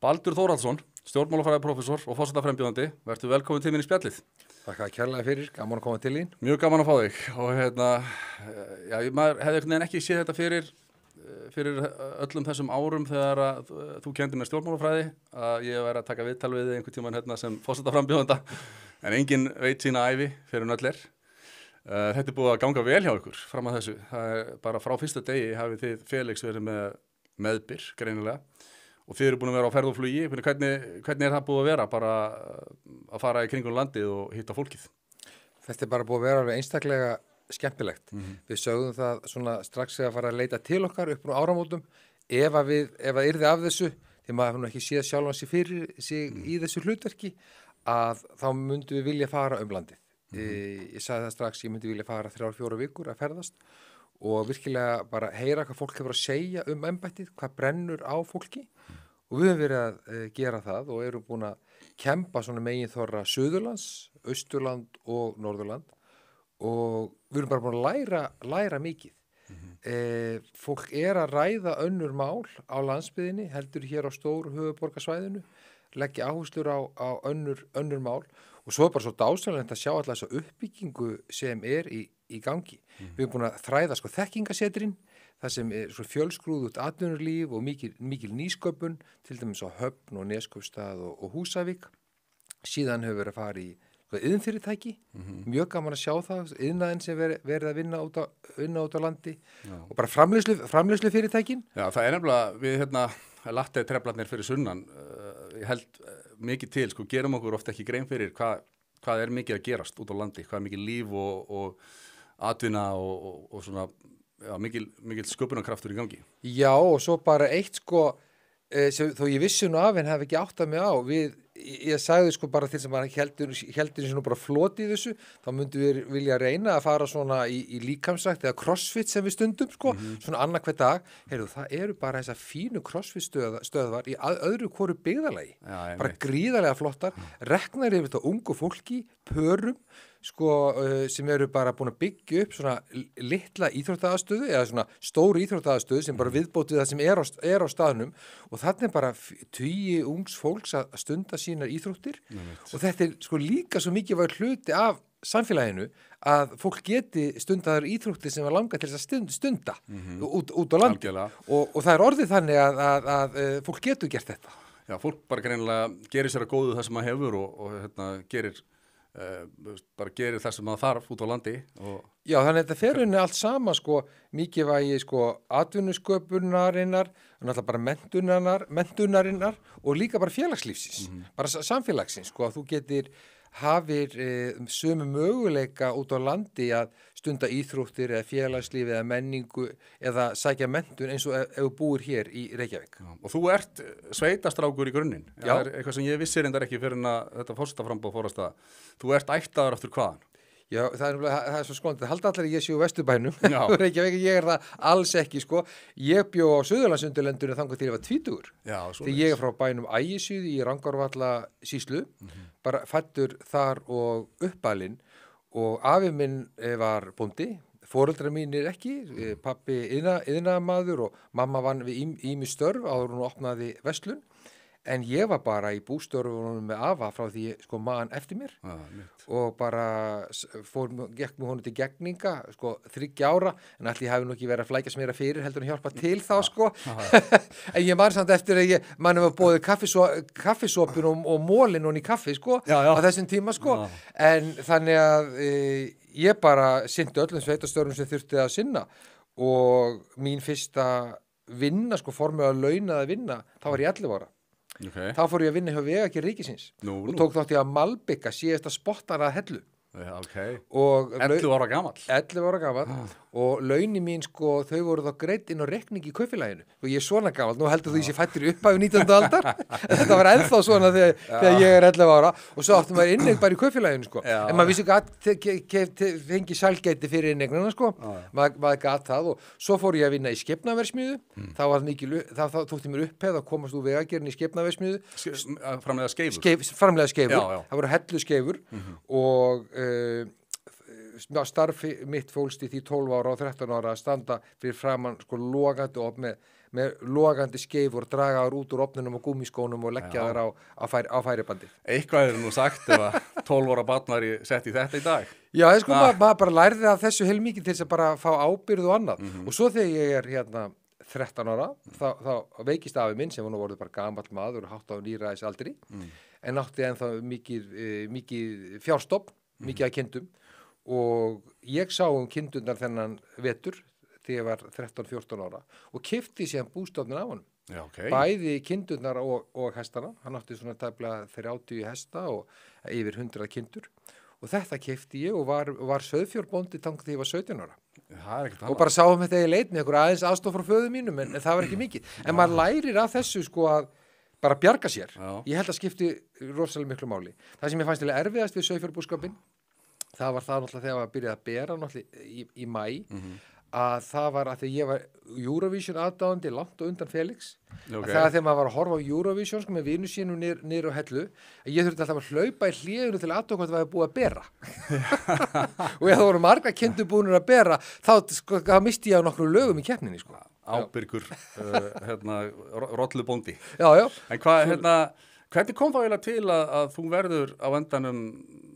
Baldur Þórhallsson, stjórnmálafræðiprófessor og forsetaframbjóðandi, vertu velkomin til mín í spjallið. Þakka kærlega fyrir, gaman að koma til þín. Mjög gaman að fá þig og maður hefði einhvern veginn ekki séð þetta fyrir öllum þessum árum þegar að þú kenndi mér stjórnmálafræði að ég væri að taka viðtal við þig einhvern tímann sem forsetaframbjóðanda, en enginn veit sína ævi fyrir en öll er. Þetta er búið að ganga vel hjá ykkur fram að þessu. Það er bara frá fyrsta degi hafið þið Felix verið með meðbyr, greinilega. Og þið eru búin að vera á ferð og flugi, hvernig er það búið að vera bara að fara í kringum landið og hitta fólkið? Þetta er bara búið að vera alveg einstaklega skemmtilegt. Við sögðum það svona strax að fara að leita til okkar upp á áramótum ef það yrði af þessu, því maður hefur nú ekki séð sjálfan sig fyrir sig í þessu hlutverki, að þá myndum við vilja fara landið. Ég sagði það strax, ég myndi vilja fara 3-4 vikur að ferðast og virkilega bara heyra hvað fólk hefur að segja embættið, hvað brennur á fólki og við höfum verið að gera það og erum búin að kempa svona meginþorra Suðurlands, Austurland og Norðurland og við erum bara búin að læra mikið. Fólk er að ræða önnur mál á landsbyggðinni, heldur hér á stóru höfuðborgarsvæðinu, leggja áherslur á önnur mál og svo er bara svo dásamlegt að sjá alltaf þessa uppbyggingu sem er í gangi. Við erum búin að þræða þekkingasetrin, það sem er fjölskrúðugt atvinnulíf og mikil nýsköpun, til dæmis á Höfn og Neskaupstað og Húsavík. Síðan hefur verið að fara í iðnfyrirtæki, mjög gaman að sjá það, iðnaðinn sem verið að vinna út á landi. Já. Og bara framleiðslu fyrirtækin. Já, það er nefnilega, við lattið treflarnir fyrir sunnan, ég held mikið til, gerum okkur ofta ekki grein fyrir hvað er mikið að gerast út á landi, hvað er mikið líf og atvinna og svona, já, mikil sköpunarkraftur í gangi. Já, og svo bara eitt þó ég vissi nú af en hef ekki áttað mig á, ég sagði bara til sem að heldur eins og bara floti í þessu, þá myndum við vilja reyna að fara svona í líkamsrækt eða crossfit sem við stundum, svona annað hver dag. Heyrðu, það eru bara þessar fínu crossfit stöðvar í öðru hvoru byggðarlagi, bara gríðarlega flottar, reknar yfir þetta ungu fólki, pörum, sem eru bara búin að byggja upp svona litla íþróttaaðstöðu eða svona stóru íþróttaaðstöðu sem bara viðbótið það sem er á staðnum og þarna er bara 20 ungs fólks að stunda sínar íþróttir og þetta er líka svo mikið var hluti af samfélaginu að fólk geti stundaðar íþróttir sem var langa til þess að stunda út á landi og það er orðið þannig að fólk getur gert þetta. Já, fólk bara greinilega gerir sér að góðu það sem maður hefur og gerir það sem maður þarf út á landi. Já, þannig að þetta fer henni allt sama, mikilvægi atvinnusköpunarinnar, náttúrulega bara menntunarinnar og líka bara félagslífsins, bara samfélagsins, að þú getur hafir sömu möguleika út á landi að stunda íþróttir eða félagslíf eða menningu eða sækja menntun eins og ef þú búir hér í Reykjavík. Já, og þú ert sveitastrákur í grunninn. Það er eitthvað sem ég vissi reyndar ekki fyrir en að þetta forsetaframboð fór af stað. Þú ert ættaður aftur hvaðan? Já, það er svo skondið. Halda allir að ég sé úr Vesturbænum. Reykjavík, ég er það alls ekki, Ég bjó á Suðurlandsundirlendinu þangað til ég var 20. Já, því ég er frá bænum Ægisíðu í Rangárvalla sýslu, bara fæddur þar og uppalinn og afi minn var bóndi, foreldrar mínir ekki, pabbi iðnaðarmaður og mamma vann við ýmis störf áður hún opnaði verslun. En ég var bara í bústörfunum með afa frá því man eftir mér og bara gekk með honum til gegninga 30 ára en allir hafi nú ekki verið að flækjast mér fyrir heldur en hjálpa til þá en ég man samt eftir að mann hefur bóðið kaffisopin og mólin og í kaffi á þessum tíma en þannig að ég bara sinnti öllum sveitastörfum sem þurfti að sinna og mín fyrsta vinna formlega launaða vinna, þá var ég 11 ára. Okay. Þá fór ég að vinna hjá Vegagerð ríkisins og tók þátt í að malbika síðasta spottara hellu. Ja, okay. 11 ára gamall. 11 ára gamall og launin mín þau voru þá greidd inn á reikning í kaupfélaginu og ég er svona gamall, nú heldur þú ég sé fættur í upphafi 19. aldar þetta var ennþá svona þegar ég er 11 ára og svo áttum maður inneign bara í kaupfélaginu en maður vissi ekki að fengi sælgæti fyrir inneignuna maður gat það og svo fór ég að vinna í skepnaverksmiðju þá þótti mér upphefð að komast úr Vegagerðinni í skepnaverksmiðju framleiða skeifur það voru helluskeifur og starf mitt fólst í því 12 ára og 13 ára að standa fyrir framann sko logandi ofn með logandi skeifur og draga þar út úr ofnunum og gúmískónum og leggja þar á færibandi. Eitthvað er nú sagt ef að 12 ára barn var sett í þetta í dag. Já, sko, maður bara lærði af þessu heilmikið til þess að bara fá ábyrgð og annað. Og svo þegar ég er hérna 13 ára, þá veikist afi minn sem var nú orðið bara gamall maður og hátt á níræðisaldri, en átti ennþá mikið fjárstofn, mikið af kindum og ég sá kindurnar þennan vetur þegar ég var 13-14 ára og keypti síðan bústofnin af honum. Já, okay. Bæði kindurnar og hestana, hann átti svona tæplega 30 hesta og yfir 100 kindur og þetta keypti ég og var sauðfjárbóndi þangað þegar ég var 17 ára. Og bara sáum þetta í leit með einhver aðeins aðstoð frá föður mínum en það var ekki mikið. En maður lærir af þessu sko að bara bjarga sér. Já. Ég held að skipti rosalega miklu máli. Það sem ég fannst erfiðast við sauðfjárbúskapinn, það var það náttúrulega þegar maður byrjaði að bera náttúrulega í maí, að það var að því ég var Eurovision aðdáandi langt og undan Felix að þegar maður var að horfa á Eurovision sko, með vinu sínum niður á hellu ég þurfti alltaf að hlaupa í hléinu til aðtók hvað það var búið að bera og ef það voru marga kindur búinir að bera þá misti ég á nokkru lögum í keppninni sko. Ábyrgur rollubóndi. Já. En hvernig kom þá eiginlega til að þú verður á endanum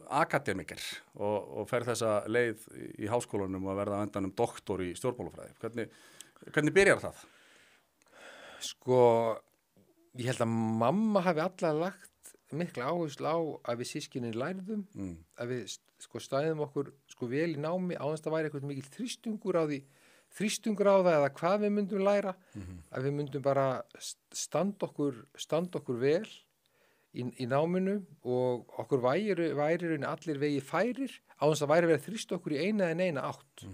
akademiker og fer þessa leið í háskólanum og verða á endanum doktor í stjórnmálafræði? Hvernig byrjar það? Sko, ég held að mamma hafi alla lagt mikla áherslu á að við systkinin lærðum, að við stæðum okkur vel í námi á þess að væri eitthvað mikil þrýstungur á það eða hvað við myndum læra, að við myndum bara standa okkur vel í náminu og okkur væri allir vegi færir á þess að væri verið þrýst okkur í eina átt.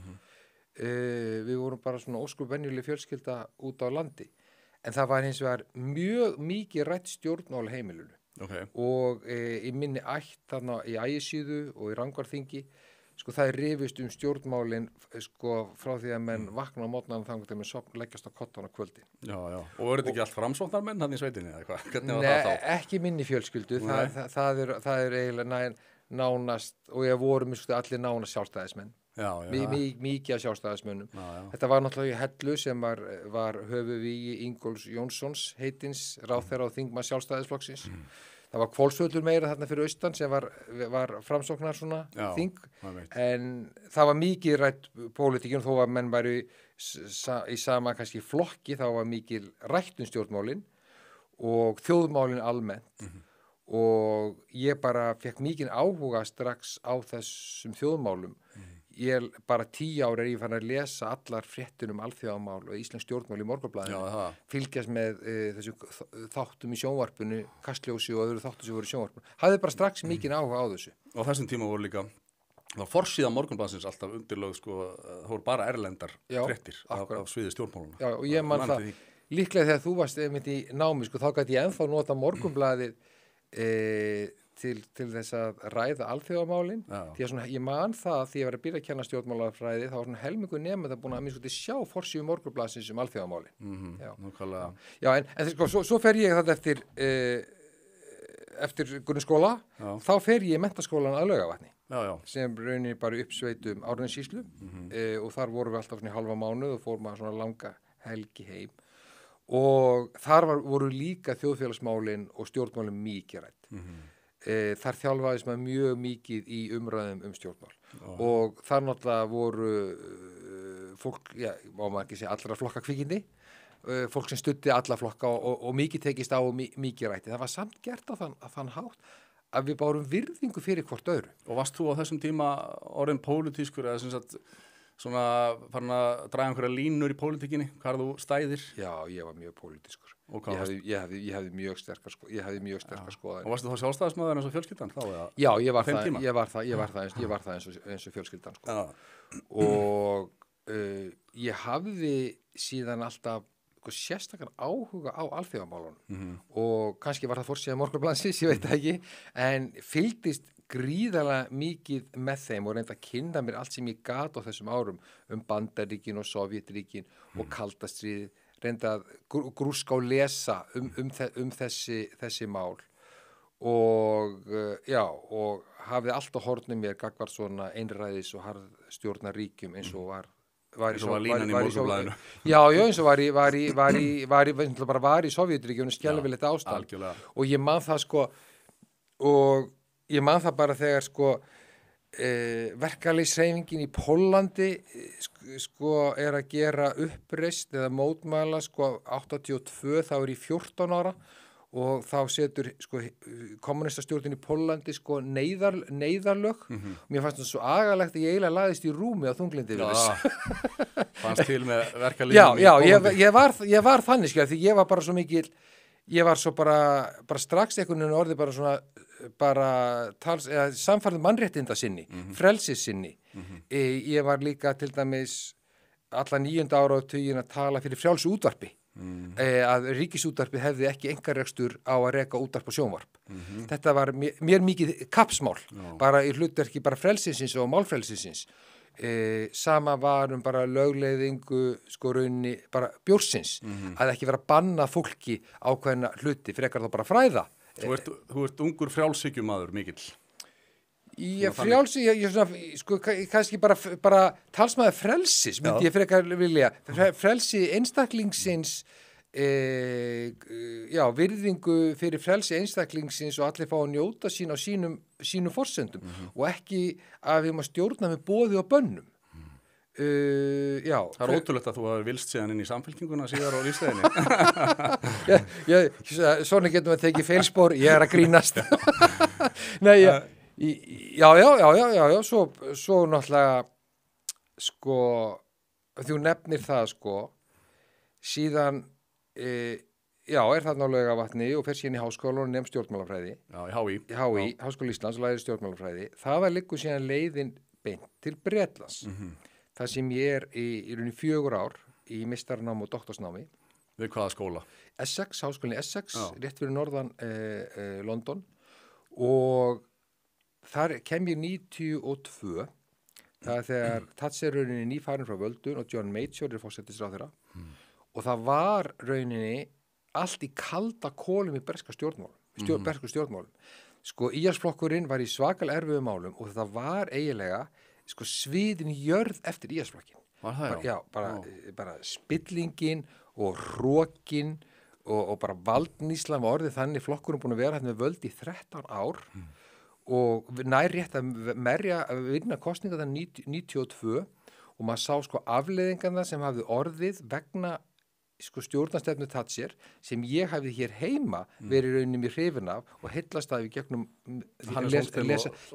Við vorum bara svona óskup venjuleg fjölskylda út á landi en það var hins vegar mjög mikið rætt stjórnmál heimilinu og í minni ætt þarna í Ægisíðu og í Rangárþingi sko það rifist stjórnmálin sko frá því að menn vakna á mótnanum þannig að menn leggjast á kottan á kvöldin. Já. Og eru þetta ekki allt framsóknarmenn hann í sveitinni eða hvað? Hvernig var það þá? Nei, ekki minni fjölskyldu. Það er eiginlega nánast og ég vorum allir nánast sjálfstæðismenn. Já. Mikið af sjálfstæðismönnum. Já. Þetta var náttúrulega í Hellu sem var höfuðvígi Ingólfs Jónssons heitins ráðherra og þingmanns sjálfstæðisflokksins. Það var Hvolsvöllur meira þarna fyrir austan sem var framsóknar svona þing en það var mikið rætt pólitíkin þó að menn væri í sama kannski flokki þá var mikið rætt stjórnmálin og þjóðmálin almennt og ég bara fekk mikið áhuga strax á þessum þjóðmálum. Ég bara 10 ára ég fann að lesa allar fréttir alþjóðamál og íslensk stjórnmál í Morgunblaðinu, fylgjast með þessu þáttum í sjónvarpinu, Kastljósi og öðru þáttum sem voru í sjónvarpinu. Hafði bara strax mikið áhuga á þessu. Og þessum tíma voru líka, það var forsíða Morgunblaðsins alltaf undirlög, sko, það voru bara erlendar fréttir af sviði stjórnmáluna. Já, og ég man það, líklega þegar þú varst einmitt í námi, sko, þá gæti ég ennþá nota Morgunblaðið til þess að ræða alþjóðamálin því að svona, ég man það því ég var að byrja að kenna stjórnmálafræði þá var svona helmingur nemenda búin að minnst sjá forsíðu Morgunblaðsins alþjóðamálin. Já, en sko, svo fer ég þetta eftir grunnskóla þá fer ég í menntaskólan að Laugarvatni sem raunir bara uppsveitum Árnessýslu og þar vorum við alltaf svona í halva mánuð og fórum að svona langa helgi heim og þar voru líka þjóðfélagsmálin og stjórnmálin mikið rædd. Þar þjálfaðist maður mjög mikið í umræðum stjórnmál og þar náttúrulega voru fólk, má maður ekki segja allra flokka kvikindi, fólk sem studdi alla flokka og mikið tekist á og mikið rætti. Það var samt gert á þann hátt að við bárum virðingu fyrir hvort öðru. Og varst þú á þessum tíma orðin pólitískur eða sem sagt svona farin að draga einhverja línur í pólitíkinni, hvað þú stæðir? Já, ég var mjög pólitískur. Ég hefði mjög sterkar skoðanir. Og varstu þá sjálfstæðismaður eins og fjölskyldan þá? Já, ég var það eins og fjölskyldan sko. Og ég hafði síðan alltaf sérstakann áhuga á alþjóðamálunum og kannski var það forsíða Morgunblaðsins, ég veit ekki, en fylgdist gríðarlega mikið með þeim og reynda að kynna mér allt sem ég gat á þessum árum Bandaríkin og Sovjetríkin og kalda stríðið, reynda að grúska og lesa þessi mál og og hafði allt á hornum mér gagnvart svona einræðis og harðstjórnar ríkjum eins og var Eins og var línan í Morgunblaðinu. Já, eins og var í Sovjetríkjunum skelfilegt ástand. Algjörlega. Og ég man það sko, og ég man það bara þegar sko verkalýðshreyfingin í Póllandi sko að gera uppreist eða mótmæla sko 82, þá ég 14 ára og þá setur sko kommunistastjórnin í Póllandi sko neyðarlög. Mér fannst það svo agalegt að ég eiginlega lagðist í rúmi á þunglindi við þess. Fannst til með verkalýðum Já, ég var þannig skil, því ég var bara svo mikil, ég var svo bara strax einhvern veginn orðið bara svona samfærðu mannréttinda sinni, frelsis sinni. Ég var líka til dæmis alla 9. áratuginn að tala fyrir frjálsu útvarpi. Að ríkisútvarpið hefði ekki einkarekstur á að reka útvarp og sjónvarp. Þetta var mér mikið kappsmál, bara í hlutverki bara frelsisins og málfrelsisins. Sama var bara lögleiðingu sko raunni bara bjórsins, að ekki vera að banna fólki ákveðna hluti, frekar þá bara fræða. Þú ert ungur frjálshyggjumaður mikill. Frjálsi, ég svona, sko, kannski bara talsmaður frelsis, myndi ég frekar vilja. Frelsi einstaklingsins, virðingu fyrir frelsi einstaklingsins og allir fá að njóta sín á sínum forsendum og ekki að við maður stjórna með boði og bönnum. Það ótrúlegt að þú hafi vilst síðan inn í samfylkinguna síðar á lífsleginni. Svona getum við að tekið feilspor, ég að grínast. Nei, já, svo náttúrulega sko, þú nefnir það sko, síðan er það nálega vatni og fer síðan í háskóla og nefn stjórnmálafræði. Já, í HÍ, Háskóla Íslands, lærir stjórnmálafræði. Það var liggur síðan leiðin beint til Bretlands. Það sem ég í rauninni 4 ár í meistarnámi og doktorsnámi. Við hvaða skóla? Essex, háskólinni Essex, rétt fyrir norðan London, og þar kem ég 92, það þegar Thatcher rauninni nýfarin frá völdun og John Major forsætisráðherra og það var rauninni allt í kalda kolum í bersku stjórnmálum. Sko, íhaldsflokkurinn var í svakal erfiðum málum og það var eiginlega sko sviðin jörð eftir íhaldsflokkin. Var það, já? Bara spillingin og hrokin og bara valdníslan var orðið þannig, flokkurinn búin að vera hérna með völd í 13 ár og nær rétt að vinna kosninga þann 92 og maður sá sko afleiðingarna sem hafði orðið vegna sko stjórnarstefnu Thatcher sem ég hafði hér heima verið rauninni mér hrifin af og heillast af í gegnum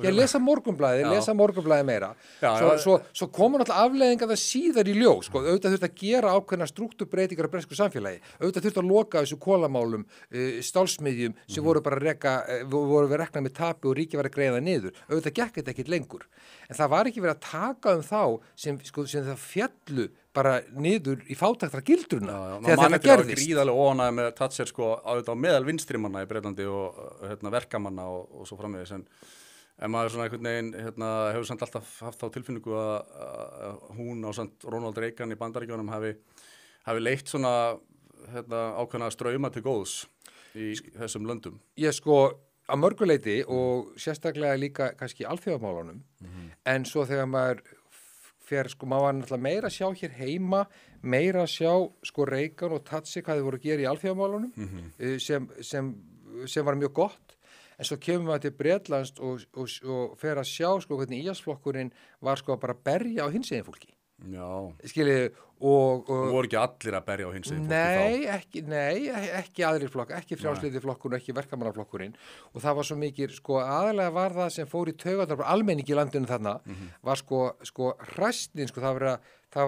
lesa morgunblaðið meira. Svo komur náttúrulega afleiðingar það síðar í ljós, sko, auðvitað þurfti að gera ákveðna strúktúrbreytingar á bresku samfélagi, auðvitað þurfti að loka þessu kolamálum, stálsmiðjum sem voru við reknað með tapi og ríki var að greiða niður, auðvitað gekk þetta ekkert lengur, en það var ekki verið að taka þá sem það fjallu bara niður í fátæktra gildruna þegar þetta gerðist. Það gríðarlega óánægði með Thatcher sko á meðal vinstrimanna í Bretlandi og verkamanna og svo framvegis en maður svona einhvern veginn hefur samt alltaf haft þá tilfinningu að hún á samt Ronald Reagan í Bandaríkjunum hafi leitt svona ákveðna strauma til góðs í þessum löndum. Ég sko að mörguleiti og sérstaklega líka kannski alþjóðamálunum en svo þegar maður sko maður var náttúrulega meira að sjá hér heima, meira að sjá sko Reagan og Thatcher hvað þið voru að gera í alþjóðamálunum sem var mjög gott, en svo kemur maður til Bretlands og fer að sjá sko hvernig íhaldsflokkurinn var sko bara að berja á hinsegin fólki. Já. Skiljiði og voru ekki allir að berja á hinsegin fólki ekki aðrir flokk, ekki frjálslyndi flokkurinn og ekki verkamannaflokkurinn og það var svo mikið, sko aðalega var það sem fór í taugarnar almenningi í landinu þarna var sko hræsnin, sko það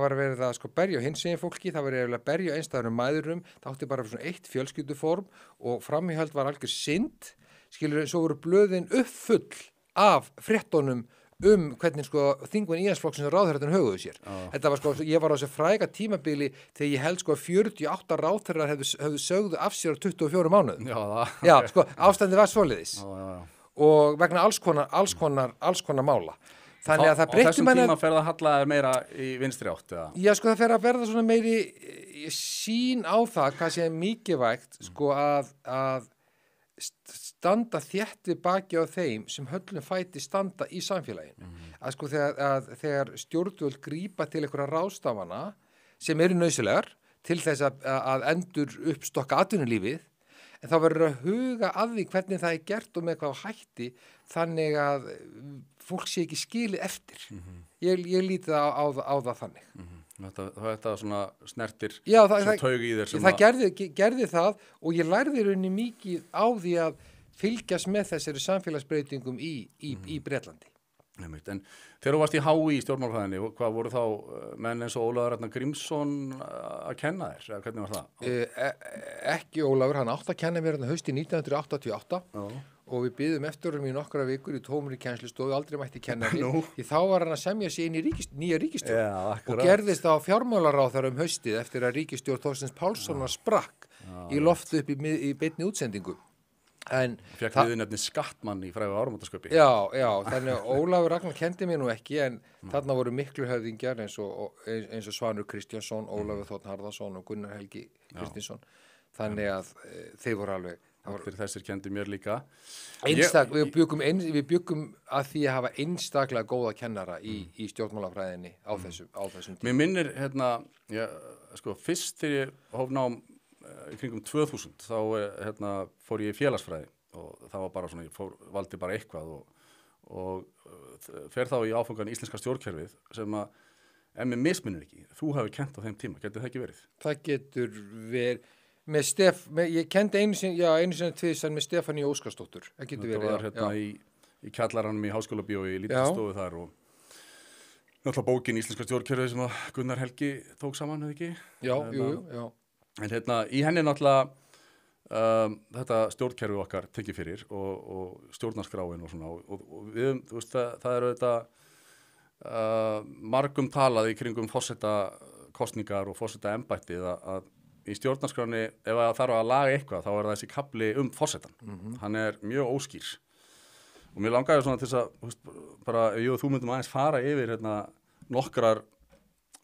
var verið að sko berja á hinsegin fólki, það var verið að berja á einstæðurum mæðurum, það átti bara svona eitt fjölskylduform og framhjöld var algjör synd, skilur, svo voru blöðin uppfull af fréttunum hvernig sko þingmenn íhaldsflokksins og ráðherrarnir höguðu sér. Þetta var sko, ég var á þessu fræga tímabili þegar ég held sko að 48 ráðherrar hefðu sögðu af sér á 24 mánuðum. Já, sko, ástandið var svoleiðis. Og vegna alls konar mála. Þannig að það breytti þessum tíma fer það halla meira í vinstri átt, eða? Já, sko, það fer að verða svona meiri sín á það, hvað sé mikilvægt, sko, að standa þétt við baki á þeim sem höllum fæti standa í samfélaginu. Að sko þegar stjórnvöld grípa til einhverja ráðstafana sem eru nauðsynlegar til þess að endur uppstokka atvinnulífið, en þá verður að huga að því hvernig það er gert og með hvað hætti þannig að fólk sé ekki skilið eftir. Ég líti á það þannig. Þetta svona snertir Já, svo taug í þér sem það gerði það og ég lærði rauninni mikið á því að fylgjast með þessari samfélagsbreytingum í Bretlandi. En þegar þú varst í HÍ í stjórnmálafræðinni, hvað voru þá menn eins og Ólafur Ragnar Grímsson að kenna þér? Eða hvernig var það? Ekki Ólafur, hann átti að kenna mér hausti 1988 Já. og við biðum eftir honum í nokkra vikur í tómri kennslustofu, aldrei mætti kenna því þá var hann að semja sig inn í nýja ríkisstjórn og gerðist á fjármálaráðherra haustið eftir að ríkisstjórn Þorsteins Pálssonar sprakk í loftu upp í beinni útsendingu. Fékk viðurnefni skattmann í frægu áramótasköpi. Já, þannig að Ólafur Ragnar kendi mér nú ekki en þarna voru miklu höfðingjar eins og Svanur Kristjánsson, Ólafur Þórn Harðarsson og Gunnar Helgi Kristinsson. Þannig að þeir voru alveg Fyrir þessir kendi mér líka. Við byggum að því að hafa einstaklega góða kennara í stjórnmálafræðinni á þessum tíma. Mér minnir, fyrst þegar ég hóf nám í kringum 2000, þá fór ég í félagsfræði og það var bara svona, valdi bara eitthvað og fer þá í áfangan íslenska stjórnkerfið sem að, en mér misminnir ekki, þú hefur kent á þeim tíma, getur það ekki verið? Það getur verið. Ég kendi einu sinni tvisar með Stefaníu Óskarsdóttur. Það getur verið. Það var í kjallaranum í Háskólabíói í lítið stofu þar og náttúrulega bókin Íslenska stjórnkerfið sem að Gunnar Helgi tók saman, hefði ekki? Já. En í henni náttúrulega þetta stjórnkerfið okkar tekið fyrir og stjórnarskráin og svona og við, þú veist, það eru þetta margum talað í kringum forsetakosningar og forsetaembættið að í stjórnarskráni, ef það þarf að laga eitthvað, þá er það þessi kafli forsetan. Hann er mjög óskýr. Og mér langaði svona til þess að, bara, ég og þú myndum aðeins fara yfir nokkrar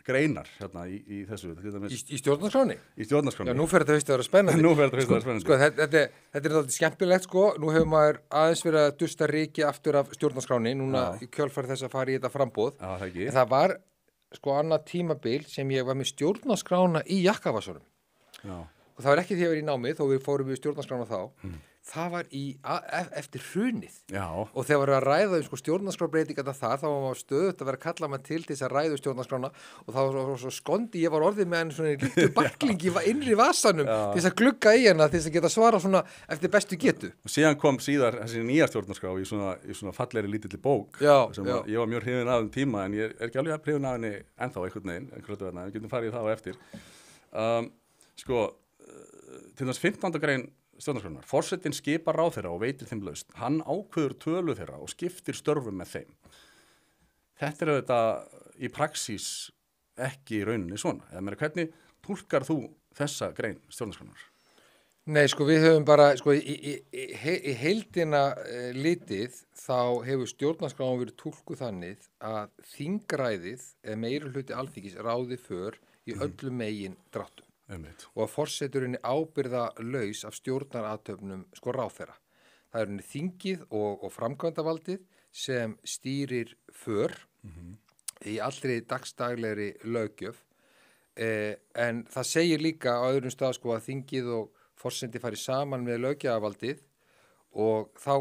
greinar í þessu. Í stjórnarskráni? Í stjórnarskráni. Já, nú fer þetta fyrst að vera spennandi. Sko, þetta er náttúrulega skemmtilegt, sko. Nú hefur maður aðeins verið að dusta ryki aftur af stjórnarskráni, núna í kjölfar þess að fara í þetta framboð. Já, það ekki. En það var, annað tímabil sem ég var með stjórnarskrána í jakkavasanum. Já. Og það var ekki því að vera í námið, þó við fórum við stjórnarskrána þá. Það var eftir hrunið. Já. Og þegar var að ræða stjórnarskrárbreytingarnar þar, þá var maður stöðugt að vera að kalla maður til þess að ræða stjórnarskrána og þá var svo skondi, ég var orðið með svona lítur baklingi innri vasanum til þess að glugga í hana, til þess að geta svara svona eftir bestu getu. Og síðan kom síðar þessi nýja stjórnarskrá í svona fallegri lítilli bók sem ég var mjög hrifinn af tíma en ég er ekki alveg hrifinn af henni ennþá einhvern veginn, við getum farið í það á eftir. Til þess 15. grein stjórnarskrárinnar. Forsetinn skipar ráðherra og veitir þeim lausn. Hann ákveður tölu þeirra og skiptir störfum með þeim. Þetta er auðvitað í praxís ekki í rauninni svona. Eða meira, hvernig túlkar þú þessa grein stjórnarskrárinnar? Nei, við höfum bara, í heildina litið þá hefur stjórnarskráin verið túlkuð þannig að þingræðið eða meirihluti Alþingis ráði för í öllum megin dráttum. Og að forseturinn ábyrgðalaus af stjórnarathöfnum ráðherra. Það er henni þingið og framkvæmdavaldið sem stýrir för í allri dagstaglegri löggjöf en það segir líka á öðrum stað að þingið og forseti fari saman með löggjafavaldið og þá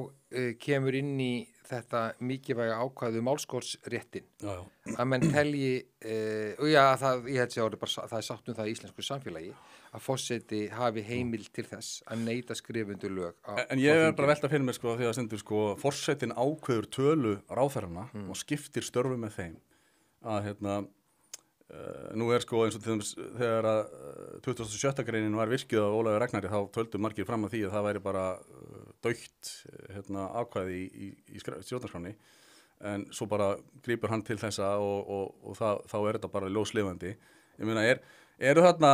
kemur inn í þetta mikilvæga ákvæðu málskotsréttin að menn telji ég held sér það er sátt það í íslensku samfélagi að forseti hafi heimil til þess að neita skrifundu lög En ég er bara velta fyrir mér því að stendur forsetin ákveður tölu ráðherrana og skiptir störfum með þeim að nú er eins og til dæmis þegar að 27. greinin var virkið á Ólafur Ragnari þá töldu margir fram að því að það væri bara dautt ákvæði í stjórnarskráni en svo bara grípur hann til þessa og þá er þetta bara ljóslifandi. Ég meina, eru þarna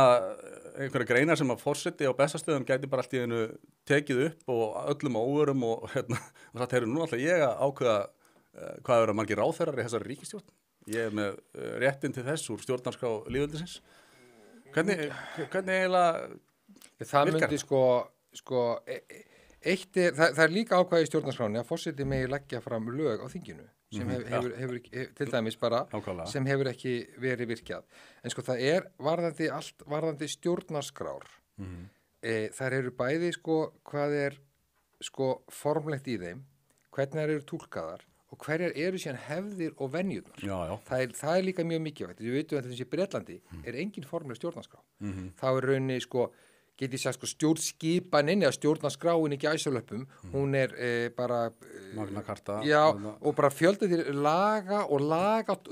einhverja greinar sem að forseti á Bessastöðum gæti bara allt í einu tekið upp og öllum óvörum og það er nú alltaf ég að ákveða hvað eru margir ráðherrar í þessari ríkisstjórn. Ég er með réttinn til þess úr stjórnarskrá lýðveldisins. Hvernig eiginlega það myndi það er líka ákvæði í stjórnarskráni að forseti megi leggja fram lög á þinginu sem hefur til dæmis bara Nákvæmlega. sem hefur ekki verið virkjað. En sko það er varðandi stjórnarskrár. Þær eru bæði sko hvað er sko formlegt í þeim, hvernig þær eru túlkaðar og hverjar eru síðan hefðir og venjurnar. Já. Það er líka mjög mikilvægt. Við veitum að þessi Bretlandi er engin formleg stjórnarskrá. Þá er rauninni sko get ég sagt sko stjórnskipanin eða stjórnarskráin í gæsalöppum, hún er bara Magna Carta. og bara fjölda til laga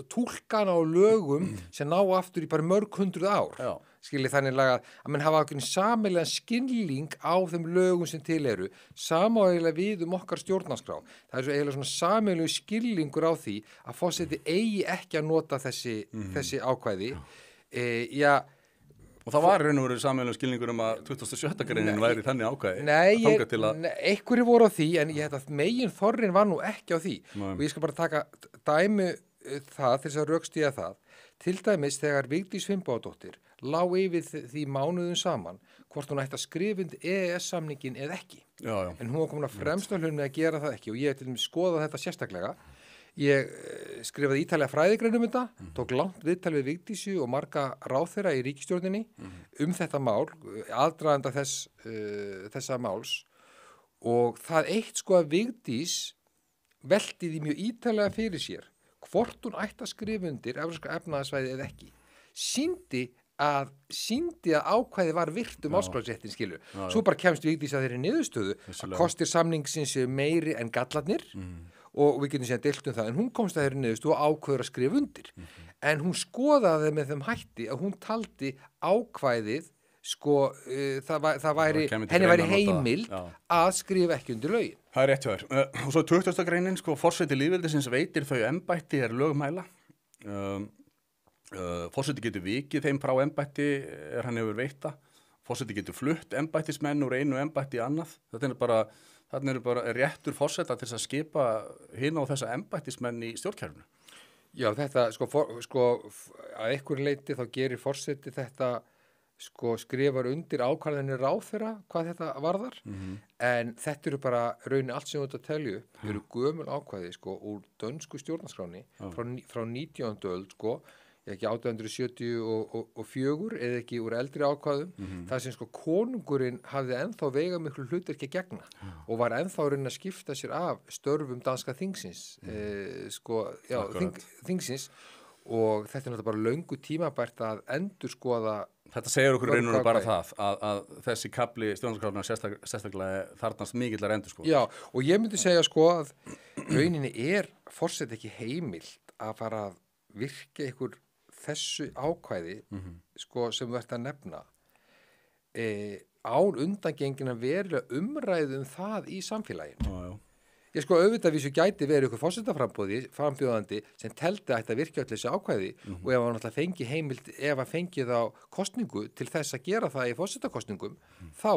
túlkana og lögum sem ná aftur í bara mörg 100 ár. Já. Skilji þannig laga að menn hafa ákveðin sameiginlegan skilning á þeim lögum sem til eru, sameiginlega við okkar stjórnarskrá. Það er svo eiginlega svona sameiginlegu skilningur á því að forseti eigi ekki að nota þessi ákvæði. Og það var raun og veru sameiginlegur skilningur að 27. greinin væri þannig ákvæði. Einhverjir voru á því, en ég held að megin þorrin var nú ekki á því. Nei. Og ég skal bara taka dæmi það til þess að rökstyðja það. Til dæmis þegar Vigdís Finnbogadóttir lá yfir því mánuðum saman hvort hún ætti að skrifa undir EES-samningin eða ekki. Já. En hún var komin að fremsta hlun með að gera það ekki og ég hef til dæmis skoðað þetta sérstaklega. Ég skrifaði ítalega fræðigreinum þetta, tók langt viðtal við Vigdísi og marga ráðherra í ríkisstjórninni þetta mál, aðdraganda þessa máls og það eitt sko að Vigdís velti því mjög ítalega fyrir sér hvort hún ætti að skrifa undir Evrópska efnahagsvæðið eða ekki. Sýndi að ákvæði var virt áskráðsréttin skilu. Svo bara kemst Vigdís að þeirri niðurstöðu að kostir samningsins meiri en gallarnir og við getum síðan deilt það, en hún komst að þeirri niðurstöðu og ákveður að skrifa undir. En hún skoðaði með þeim hætti að hún taldi ákvæðið sko, henni væri heimild að skrifa ekki undir lögin. Það er rétt hjá þér. Og svo 20. greinin, sko, forseti lýðveldisins veitir þau embætti lögmæla. Forseti getur vikið þeim frá embætti hann hefur veita. Forseti getur flutt embættismenn úr einu embætti í annað. Þarna eru bara réttur forseta til að skipa hina og þessa embættismenn í stjórnkerfinu. Já, þetta, sko að einhverju leyti þá gerir forseti þetta sko skrifar undir ákvarðanir ráðherra hvað þetta varðar, en þetta eru bara raunin allt sem þú ert að telja upp, eru gömul ákvæði sko úr dönsku stjórnarskráni frá 19. öld sko, ekki 1874 eða ekki úr eldri ákvæðum, það sem sko konungurinn hafði ennþá veigamiklu hlutverki að gegna og var ennþá raunin að skipta sér af störfum danska þingsins, þingsins og þetta er náttúrulega bara löngu tímabært að endurskoða. Þetta segir okkur raun og veru bara það að þessi kafli stjórnarskrárinnar sérstaklega þarfnast mikillar endurskoðunar. Já, og ég myndi segja sko að rauninni forseti ekki heimilt að fara að virka ykkur þessu ákvæði sko sem þú ert að nefna án undangengina verulega umræðu það í samfélaginu. Já. Ég sko auðvitað vísu gæti verið ykkur forsetaframbjóðandi sem teldi að þetta virkja öll þessi ákvæði og ef hann alltaf fengi heimild, ef hann fengi þá kostningu til þess að gera það í forsetakostningum, þá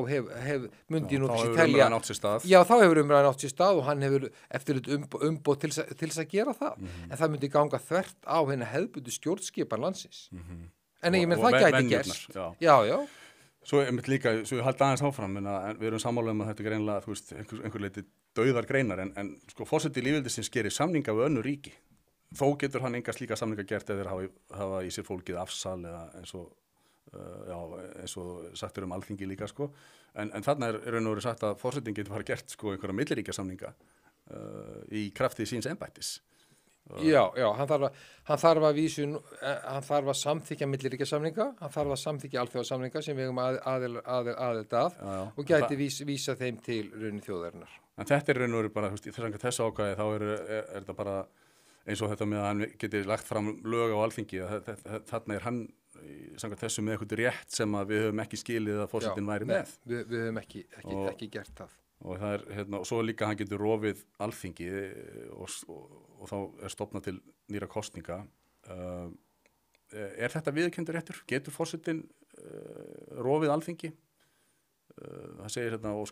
myndi nú þessi telja. Já, þá hefur umræðan átt sér stað og hann hefur eftir umboð til þess að gera það. En það myndi ganga þvert á henni hefðbundu stjórnskipan landsins. En ég menn það gæti gerst. Já. Svo líka, svo ég haldi aðeins áfram, en við erum sammála að þetta er greinlega, þú veist, einhver leiti dauðar greinar, en sko forseti lýðveldisins gerir samninga við önnur ríki. Þó getur hann enga slíka samninga gert eða hafa í sér fólkið afsal eða eins og sagt alþingi líka, sko. En þarna raun og veru sagt að forsetin getur bara gert, sko, einhverja milliríkja samninga í krafti síns embættis. Já, hann þarf að samþykja milliríkjasamninga, hann þarf að samþykja alþjóðasamninga sem við aðild að og gæti vísa þeim til raunin þjóðarinnar. En þetta er raun og veru bara, þú veist, þessu ákvæði þá er þetta bara eins og þetta með að hann geti lagt fram lög á alþingi, þarna hann samkvæmt þessu með eitthvað rétt sem að við höfum ekki skilið að forsetinn væri með. Við höfum ekki gert það. Og það og svo líka hann getur rofið alþingi og þá stofnað til nýra kosninga. Er þetta viðurkenndur réttur? Getur forsetinn rofið alþingi? Það segir og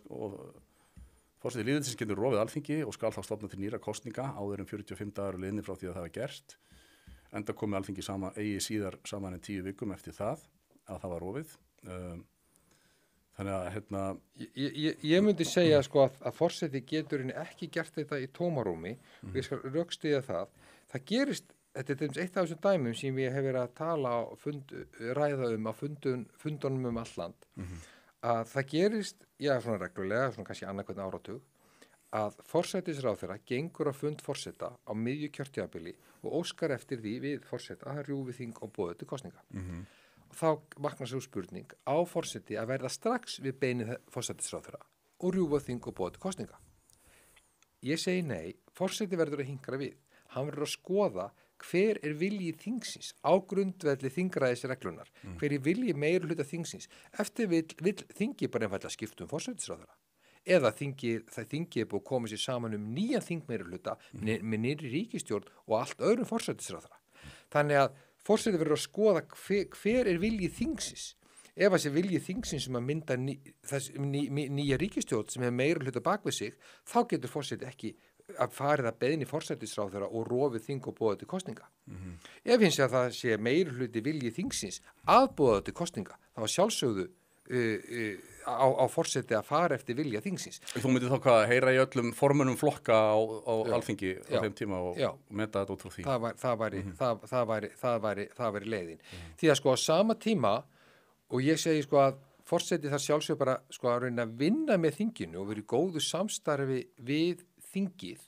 forseti lýðveldisins getur rofið alþingi og skal þá stofnað til nýra kosninga áður en 45 dagar liðnir frá því að það var gert. Enda komi alþingi eigi síðar saman en 10 vikum eftir það að það var rofið. þannig að hérna, Ég myndi segja sko að forseti getur henni ekki gert þetta í tómarúmi og ég skal rökstyðja það gerist, þetta er eitt af þessum dæmum sem ég hef verið að tala ræða á fundunum allt land að það gerist, já svona reglulega svona kannski annað hvern áratug að forsætisráðherra gengur á fund forseta á miðju kjörtímabili og óskar eftir því við forseta að rjúfi þing og boða til kosninga. Og þá vaknar svo spurning á forseti að verða strax við beinið forsætisráðherra og rjúfa þing og boða til kosninga. Ég segi nei, forseti verður að hinkra við. Hann verður að skoða hver er viljið þingsins á grundvelli þingræðisreglunar, hver er viljið meirihluta þingsins. Eftir vill þingi bara einfallega skipta forsætisráðherra. Eða þingið er búið að koma sér saman nýjan þingmeirihluta með nýrri ríkisstjórn og allt öðrum forsætisráðherra. Þannig að forseti verður að skoða hver er viljið þingsins. Ef þessi viljið þingsins sem að mynda nýja ríkisstjórn sem hefur meirihluta bak við sig, þá getur forseti ekki að farið að beiðni forsætisráðherra og rofið þing og boða til kosninga. Ef hins að það sé meirihluti viljið þingsins að boða til kosninga, þá var sjálfsögðu á forseti að fara eftir vilja þingsins. Þú myndir þá hvað heyra í öllum formunum flokka á Alþingi á þeim tíma og meta þetta út frá því. Það væri leiðin. Því að sko á sama tíma, og ég segi sko að forseti þar sjálfsögðu bara sko að reyna að vinna með þinginu og verið góðu samstarfi við þingið,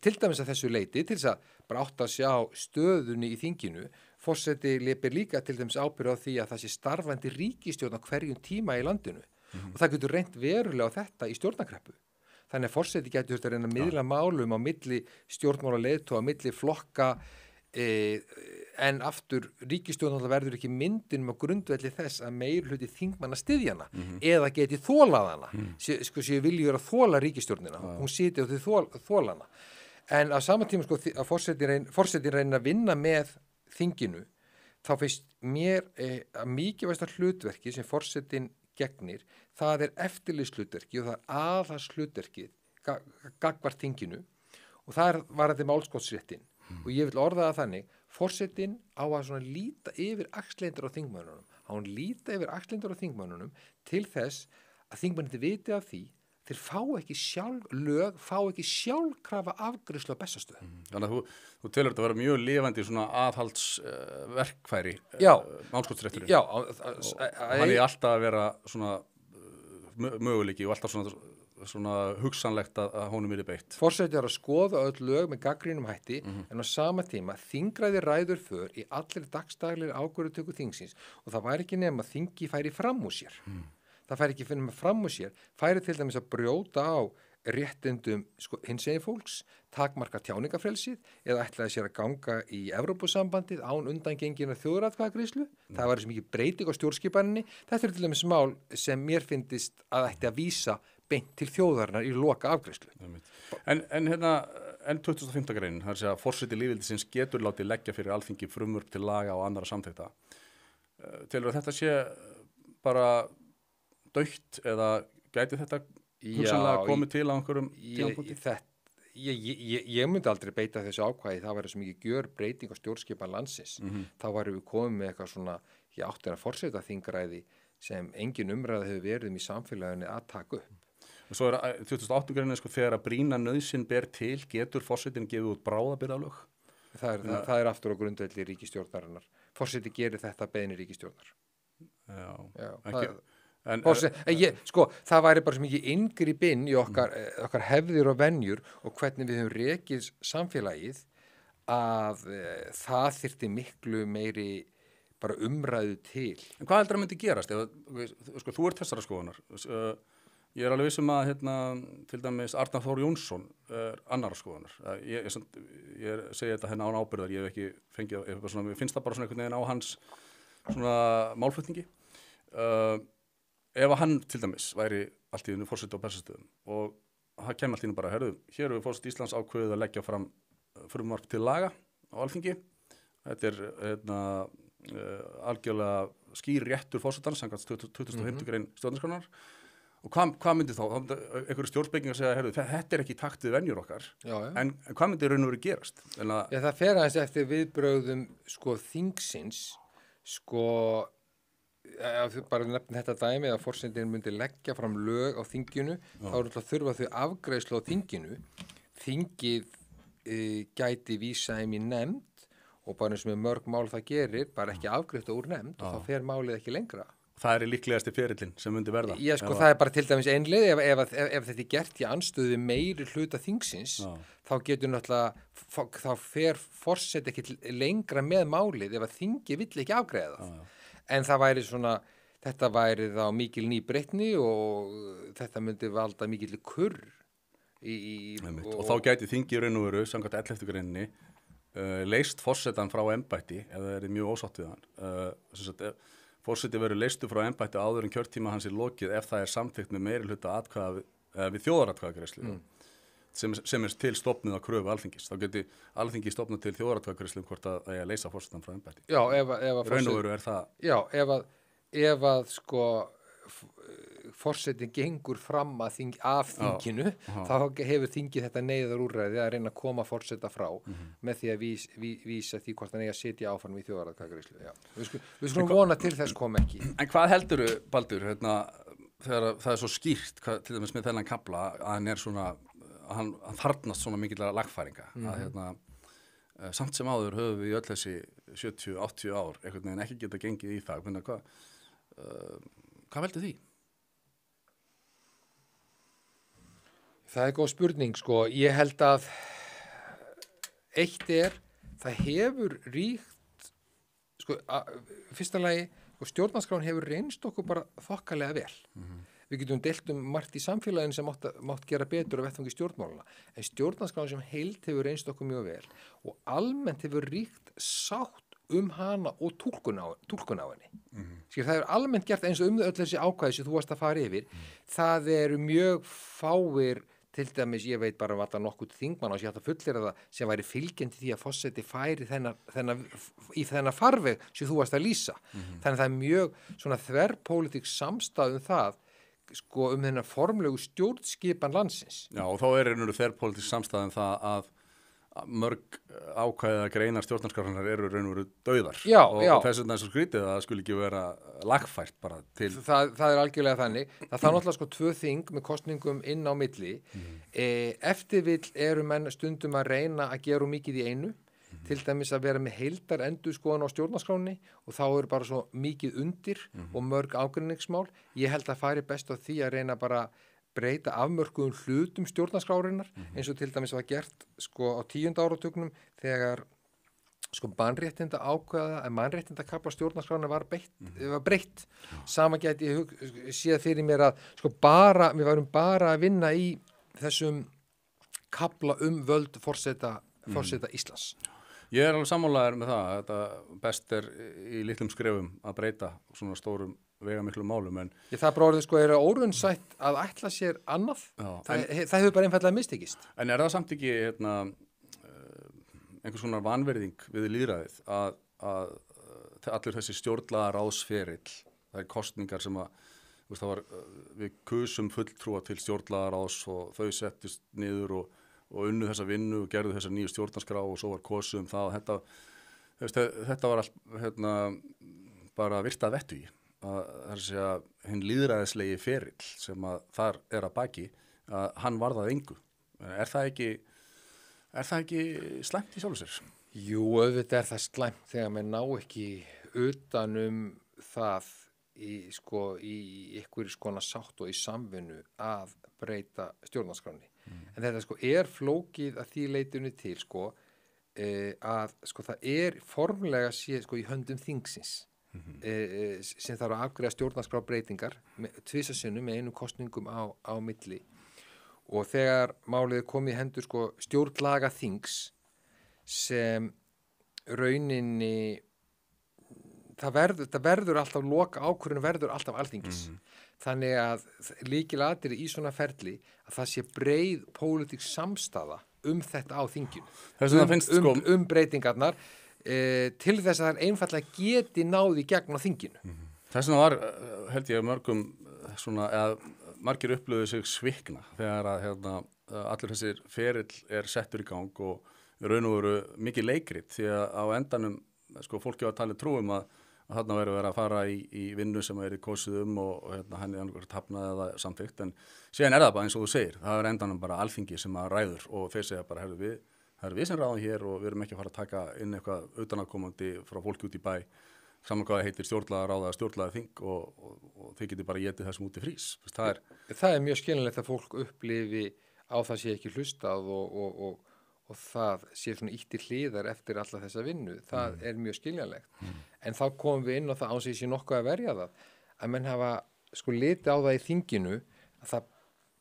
til dæmis að þessu leiti, til þess að bara átt að sjá stöðunni í þinginu. Forseti ber líka til dæmis ábyrgð á því að það sé starfandi ríkisstjórn á hverjum tíma í landinu og það getur reynt verulega á þetta í stjórnarkreppu. Þannig að forseti getur þurft að reyna að miðla málum á milli stjórnmálaleiðtoga, á milli flokka, en aftur ríkisstjórn verður ekki myndin á grundvelli þess að meirihluti þingmanna styðjana eða geti þólað hana. Sko séu viljur að þóla ríkisstjórnina, hún siti og þau þóla hana. En á sama tíma sko að forseti reyna að vinna með þinginu, þá finnst mér að mikilvægasta hlutverki sem forsetin gegnir, það er eftirlitshlutverki og það er aðhaldshlutverkið gagnvart þinginu og það er varðandi málskotsréttin. Og ég vil orða það þannig, forsetin á að svona líta yfir axlendur á þingmönnunum. Hann líta yfir axlendur á þingmönnunum til þess að þingmenniti viti af því þeir fá ekki sjálfkrafa afgreiðslu á Bessastöðum. Þannig að þú telur þetta að vera mjög lifandi svona aðhaldsverkfæri málskotsrétturinn. Já. Hann er alltaf að vera svona möguleiki og alltaf svona hugsanlegt að honum er beitt. Forseti er að skoða öll lög með gaggrínum hætti en á sama tíma þingræði ræður för í allir dagstaglegir ákvörðutöku þingsins og það væri ekki nema þingi færi fram úr sér. Það færi ekki fyrir með fram úr sér, færi til dæmis að brjóta á réttindum hinsegin fólks, takmarka tjáningafrelsið eða ætlaði sér að ganga í Evrópusambandið án undangengina þjóðaratkvæðagreiðslu. Það var sem ekki breyting á stjórnskipaninni. Þetta er til dæmis mál sem mér finnist að ætti að vísa beint til þjóðarinnar í loka afgreiðslu. En 25. greinin, það er að segja forseti lýðveldisins getur látið leggja fyrir Alþingi frumvörp til laga og annarra samþykkta. Telur að þetta sé bara dautt eða gæti þetta hugsanlega komið til á einhverjum tímapunkti? Ég myndi aldrei beita þessu ákvæði, það væri svo mikið gjörbreyting á stjórnskipan landsins. Þá væri við komið með eitthvað svona áttina forsetaþingræði sem engin umræða hefur verið í samfélaginu að taka upp. Og svo er 2008 greinin þegar að brýna nauðsyn ber til, getur forsetin gefið út bráðabirgðalög? Það er aftur á grundvelli ríkisstjórnarinnar. Forseti gerir þetta beiðni ríkisstjórnar. Það væri bara svo mikið inngrip inn í okkar hefðir og venjur og hvernig við höfum rekið samfélagið að það þyrfti miklu meiri bara umræðu til. En hvað heldur að myndi gerast? Þú ert þessara skoðunar. Ég er alveg vissum að til dæmis Arnar Þór Jónsson er annarra skoðunar. Ég segi þetta án ábyrgðar, ég hef ekki fengið, mér finnst það bara svona einhvern veginn á hans svona málflutningi. Ef hann til dæmis væri allt í einu forseti á Bessastöðum og það kemur allt í einu bara, hér hefur forseti Íslands ákveðið að leggja fram frumvarp til laga á Alþingi. Þetta er algjörlega skýr réttur forsetans samkvæmt 25. grein stjórnarskrárinnar. Og hvað myndi þá? Einhverju stjórnspekingar segja, þetta er ekki í takt við venjur okkar, en hvað myndi raun og veru gerast? Það fer aðeins eftir viðbrögðum þingsins, bara nefna þetta dæmi að forsendin myndi leggja fram lög á þinginu, þá er alltaf þurfa þau afgreiðslu á þinginu. Þingið gæti vísa þeim í nefnd og bara eins og með mörg mál það gerir, bara ekki afgreitt úr nefnd og þá fer málið ekki lengra. Það er líklegasti ferillinn sem myndi verða. Já, sko, það er bara til dæmis einlið, ef þetta er gert í andstöðu meiri hluta þingsins, þá getur náttúrulega, þá fer forseti ekki lengra með málið ef að þingi vill ekki afgreiða það. En það væri svona, þetta væri þá mikil nýbreytni og þetta myndi valda mikil kurr. Og þá gæti þingi raun og veru, samkvæmt 11. greininni, leyst forsetan frá embætti, ef það er mjög ósátt við hann. Forseti verður leystu frá embætti áður en kjörtíma hans er lokið ef það er samþykkt með meiri hluta atkvæða við þjóðaratkvæðagreiðslu sem er til stofnuð á kröfu Alþingis. Þá geti Alþingi stofnað til þjóðaratkvæðagreiðslu hvort að eigi að leysa forsetan frá embætti. Já, ef raun og veru er það. Já, ef að sko forsetin gengur fram af þinginu, þá hefur þingið þetta neyðarúrræði að reyna að koma forseta frá með því að vísa því hvort hann eigi að sitja áfram í þjóðaratkvæðagreiðslu. Við skulum vona til þess kom ekki. En hvað heldurðu, Baldur, þegar það er svo skýrt, til dæmis með þennan kafla, að hann er svona, hann þarfnast svona mikilvæga lagfæringa, að samt sem áður höfum við í öll þessi 70-80 ár einhvern veginn ekki geta gengið í það. Hvað veldur því? Það er góð spurning, sko. Ég held að eitt það hefur ríkt, sko, fyrsta lagi, stjórnarskráin hefur reynst okkur bara þokkalega vel. Við getum deilt margt í samfélaginu sem mátt gera betur á vettvangi stjórnmálana, en stjórnarskráin sem heild hefur reynst okkur mjög vel og almennt hefur ríkt sátt hana og túlkun á henni. Það er almennt gert eins og öll þessi ákvæði sem þú varst að fara yfir. Það eru mjög fáir, til dæmis, ég veit bara alltaf nokkuð þingmann og ég hægt að fullera það sem væri fylgjandi því að forseti færi í þennan farveg sem þú varst að lýsa. Þannig að það er mjög svona þverpólitík samstæð það, sko, þennan formlegu stjórnskipan landsins. Já, og þá er þverpólitík samstæð það að mörg ákvæðið að greinar stjórnarskrárinnar eru raun og veru dauðar. Og þess vegna er svo skrítið að það skuli ekki vera lagfært bara til. Það er algjörlega þannig. Það náttúrulega sko 2 þing með kosningum inn á milli. Eftirvill eru menn stundum að reyna að gera mikið í einu. Til dæmis að vera með heildar endurskoðun á stjórnarskráni og þá eru bara svo mikið undir og mörg ágreiningsmál. Ég held að fari best á því að reyna bara breyta afmörkuðum hlutum stjórnarskrárinnar eins og til dæmis var gert sko á 10. áratugnum þegar sko mannréttinda ákvæða að mannréttindakafla stjórnarskrárinnar var breytt. Sama gæti ég séð fyrir mér að sko við varum bara að vinna í þessum kafla völd forseta Íslands. Ég er alveg sammálaður með það að þetta best er í litlum skrefum að breyta svona stórum vegamiklu málum, en það bróðið sko er órunsætt að ætla sér annað. Það hefur bara einfallega mistekist. En er það samt ekki einhvers konar vanverðing við lýðræðið að allir þessi stjórnlagaráðsferill, það er kosningar sem að við kusum fulltrúa til stjórnlagaráðs og þau settust niður og unnu þessa vinnu og gerðu þessa nýju stjórnarskrá og svo var kosið það og þetta var allt bara virta vettu í. Það er að segja hinn lýðræðislegi ferill sem að þar er að baki að hann varðað engu. Er það ekki slæmt í sjálfu sér? Jú, auðvitað er það slæmt þegar maður ná ekki utanum það í einhverju skona sátt og í samvinnu að breyta stjórnarskráni. En þetta sko er flókið að því leitinu til að það er formlega séð í höndum þingsins. Sem þarf að afgreiða stjórnarskrá breytingar tvisasinnum með einu kosningum á milli og þegar málið er komið í hendur stjórnlaga þings sem rauninni það verður alltaf loka ákvörðun verður alltaf Alþingis þannig að lykilatriði í svona ferli að það sé breið pólitísk samstaða þetta á þinginu breytingarnar til þess að það einfallega geti náði gegn á þinginu. Þess vegna var, held ég, margir upplöðu sig svikna þegar að allir þessir ferill er settur í gang og raun og veru mikið leikrit því að á endanum fólki var talið trúum að að þarna verið að fara í vinnu sem er kosið og hann er annað hafnað eða samþykkt, en síðan það bara eins og þú segir, það er endanum bara Alþingi sem að ræður og þeir segja bara, það er við sem ráðum hér og við erum ekki að fara að taka inn eitthvað utanaðkomandi frá fólki út í bæ, saman hvað það heitir stjórnlagaráð eða stjórnlagaþing og þið getur bara getið þessum út í frís. Það er mjög skiljanlegt að fólk upplifi á það sé ekki hlustað og það sé svona ýtti hliðar eftir alla þessa vinnu. Það er mjög skiljanlegt. En þá komum við inn á það án sé nokkuð að verja það. Að menn hafa sko litið á það í þinginu að það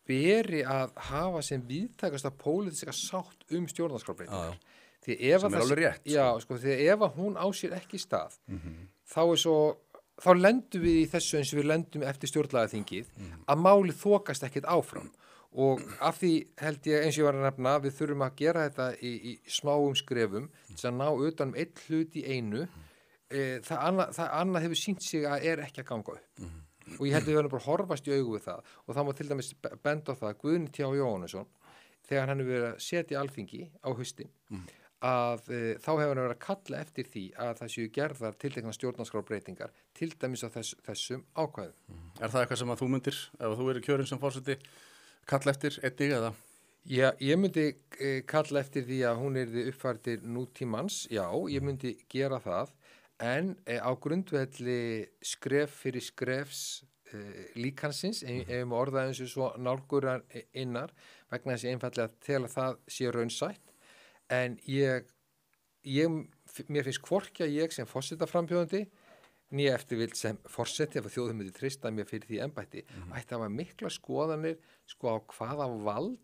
beri að hafa sem víðtækasta pólitíska sátt stjórnarskrárbreytingar. Því ef sem er alveg rétt. Já, sko, því ef hún á sér ekki stað, þá lendum við í þessu eins og við lendum eftir stjórnlagaþingið að málið þokast ekkert áfram. Og af því held ég, eins og ég var að nefna, við þurfum að gera þetta í smáum skrefum til að ná utan einn hlut í einu. Það annað hefur sýnt sig að er ekki að ganga upp. Og ég held að við verðum bara að horfast í augu við það. Og það má til dæmis benda á það að Guðni T. Jóhannesson, þegar hann hefur verið að setja Alþingi á haustin, að þá hefur hann verið að kalla eftir því að það séu gerðar tiltekna stjórnarskrárbreytingar, til dæmis á þessum ákvæðum. Er það eitthvað sem að þú myndir, ef þú verið kjörinn sem forseti, kalla eftir einnig eða? Já, ég myndi kalla eftir því að hún yrði uppfærð til nútímans, já, ég myndi gera það, en á grundvelli skref fyrir skrefs líkansins, ef maður orðaði eins og svo nálgur innar, vegna þessi einfallega til að það sé raunsætt, en mér finnst hvorki að ég sem forsetaframbjóðandi nýja eftirvild sem forseti ef þjóðum myndi treysta mér fyrir því embætti ætti að hafa mikla skoðanir sko á hvaða vald,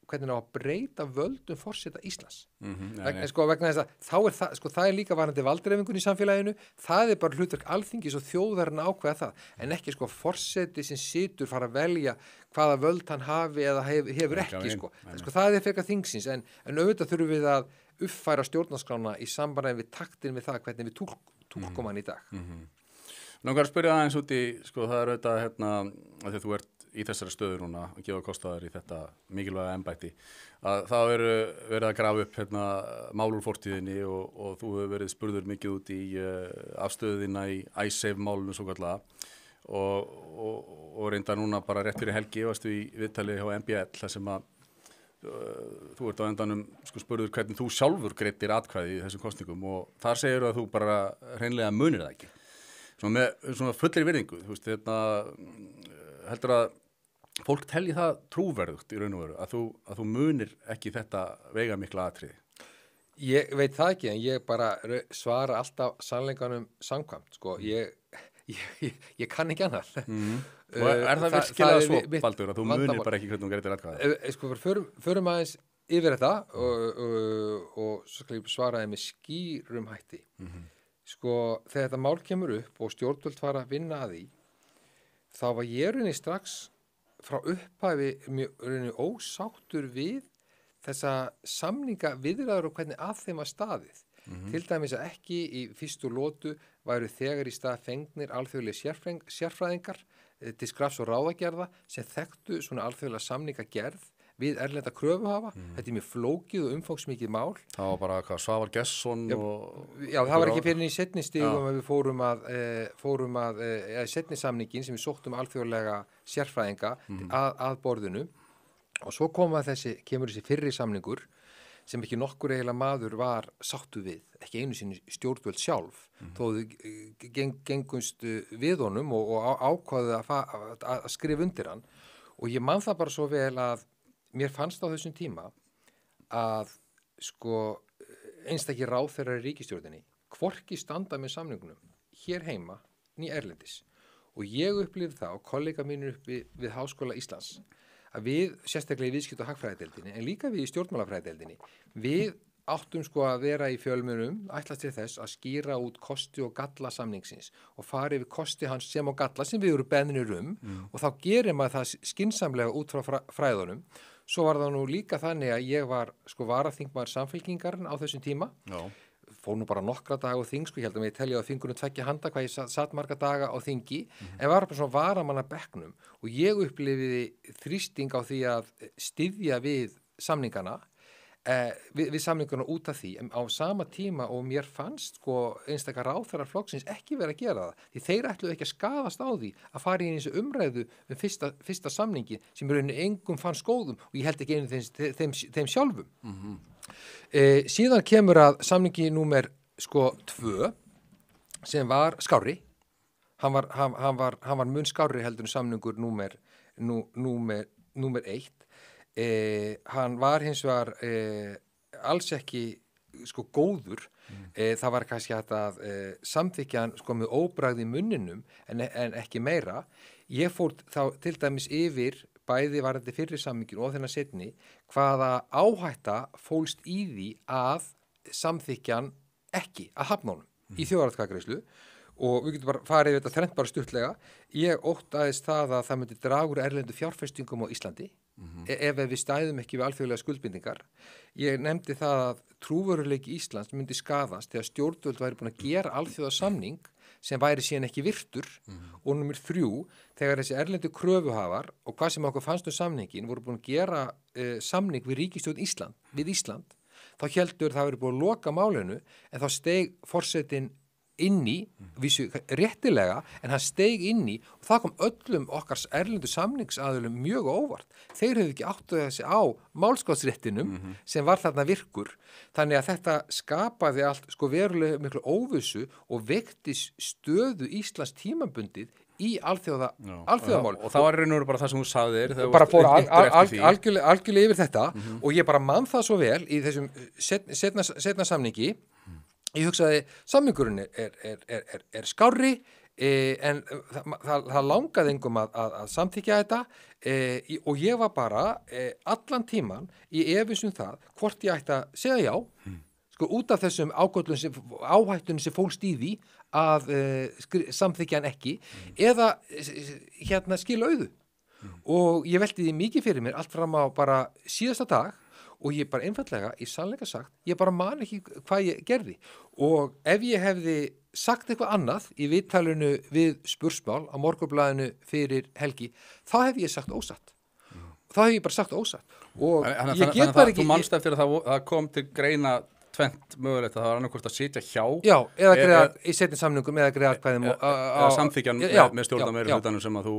hvernig á að breyta völdum forseta Íslands vegna þess að þá er það, sko, það er líka varandi valdreifingun í samfélaginu, það er bara hlutverk Alþingis og þjóðarinnar ákveða það, en ekki sko forseti sem situr fara að velja hvaða völd hann hafi eða hefur ekki sko, það er frekar þingsins, en auðvitað þurfum við að uppfæra stjórnarskrána í sambandi við taktin við það hvernig við túlkum hann í dag. Langar að spyrja aðeins út í, sko, það er auðvitað að því þú ert í þessari stöðu núna að gefa kostaðar í þetta mikilvæga embætti, að það verið að grafa upp mál úr fortíðinni og þú hefur verið spurður mikið út í afstöðina í Icesave-málunum svo kallega og reynda núna bara rétt fyrir helgi varstu í viðtali hjá MBL þar sem að þú ert á endanum sko spurður hvernig þú sjálfur greiddir atkvæði í þessum kosningum og þar segir að þú bara hreinlega munir það ekki. Svona með fullir virðingu, þú veist, heldur að fólk telji það trúverðugt í raun og veru að þú munir ekki þetta veigamikla atriði? Ég veit það ekki, en ég bara svara alltaf sannleikanum samkvæmt, sko, ég kann ekki annað. Og er það virkilega svo, Baldur, að þú munir bara ekki hvernig þú greiddir atkvæði? Sko, förum aðeins yfir þetta og svo skal ég svaraði með skýrum hætti. Sko, þegar þetta mál kemur upp og stjórnvöld fara að vinna að því, þá var ég rauninni strax frá upphafi rauninni ósáttur við þessa samninga viðræður og hvernig að þeim að staðið. Til dæmis að ekki í fyrstu lotu væru þegar í stað fengnir alþjóðlega sérfræðingar til skrafs og ráðagerða sem þekktu svona alþjóðlega samninga gerð við erlenda kröfuhafa. Þetta er mjög flókið og umfangsmikið mál. Það var bara hvað Svavar Gestsson og... Já, það var ekki fyrir í seinni stigum að við fórum að seinni samningin sem við sóttum alþjóðlega sérfræðinga að borðinu og svo kemur þessi fyrri samningur sem ekki nokkur eiginlega maður var sáttu við, ekki einu sinni stjórnvöld sjálf, þó þau gengumst við honum og ákváðu að skrifa undir hann og ég man það bara svo vel að mér fannst á þessum tíma að sko einstakir ráðherrar í ríkisstjórninni hvorki standa með samningunum hér heima né erlendis og ég upplifði það og kollega mínir upp við Háskóla Íslands að við, sérstaklega í viðskipta- og hagfræðideildinni en líka við í stjórnmálafræðideildinni við áttum sko að vera í fjölmiðlum ætlast til þess að skýra út kosti og galla samningsins og fara yfir kosti hans sem og galla sem við eru beðnir og þá gerir maður það skynsamlega út frá fræðunum. Svo var það nú líka þannig að ég var sko varaþingmaður Samfylkingarinn á þessum tíma. Já. Fór nú bara nokkra daga á þing, sko, ég held að ég telja á þingunum 2 handa hvað ég satt marga daga á þingi, en var bara svona varamanna bekknum og ég upplifiði þrýsting á því að styðja við samningana, við samninguna út af því en á sama tíma og mér fannst sko einstakar ráðherrar flokksins ekki vera að gera það því þeir ætluðu ekki að skaðast á því að fara inn í þessu umræðu fyrsta samningi sem í rauninni engum fannst góðum og ég held ekki einu þeim sjálfum. Síðan kemur að samningi númer sko 2 sem var skárri hann var mun skárri heldur en samningur númer 1 hann var hins vegar alls ekki sko góður það var kannski hægt að samþykja hann sko með óbragð í munninum en ekki meira ég fór þá til dæmis yfir bæði varðandi fyrri samningin og þennan seinni hvaða áhætta fólst í því að samþykja hann ekki að hafna honum í þjóðaratkvæðagreiðslu og við getum bara farið við þetta þrennt bara stuttlega ég óttaðist það að það myndi draga úr erlendu fjárfestingum á Íslandi ef við stæðum ekki við alþjóðlega skuldbindingar ég nefndi það að trúveruleiki Íslands myndi skaðast þegar stjórnvöld væri búin að gera alþjóðasamning sem væri síðan ekki virtur og númer 3 þegar þessi erlendu kröfuhafar og hvað sem okkur fannst samningin voru búin að gera samning við ríkisstjórn Ísland þá heldur það verið búin að loka málinu en þá steig forsetinn inn í, vísu réttilega, en hann steig inn í og það kom öllum okkar erlendu samningsaðilum mjög óvart. Þeir hefðu ekki áttuð þessi á málskotsréttinum sem var þarna virkur. Þannig að þetta skapaði allt sko verulega miklu óvissu og vekti stöðu Íslands tímabundið í alþjóðamál. Og það var reynur bara það sem þú sagðir. Bara fór algjörlega yfir þetta og ég bara man það svo vel í þessum setna samningi. Ég hugsaði, samningurinn er skárri en það langaði engum að samþykja þetta og ég var bara allan tíman í efins það hvort ég ætti að segja já sko út af þessum áhættunum sem fólst í því að samþykja hann ekki eða skila auðu og ég velti því mikið fyrir mér allt fram á bara síðasta dag og ég bara einfallega, í sannleika sagt, ég bara man ekki hvað ég gerði og ef ég hefði sagt eitthvað annað í viðtalinu við Spursmál á Morgunblaðinu fyrir helgi, þá hefði ég sagt ósatt. Þá hefði ég bara sagt ósatt og ég get bara ekki... Þú manst eftir að það kom til greina tvennt mögulegt að það var annarkvort að sitja hjá Já, eða greiða í seinni samningum eða greiða atkvæðum eða samþykjan með stjórnarmeirihlutanum sem að þú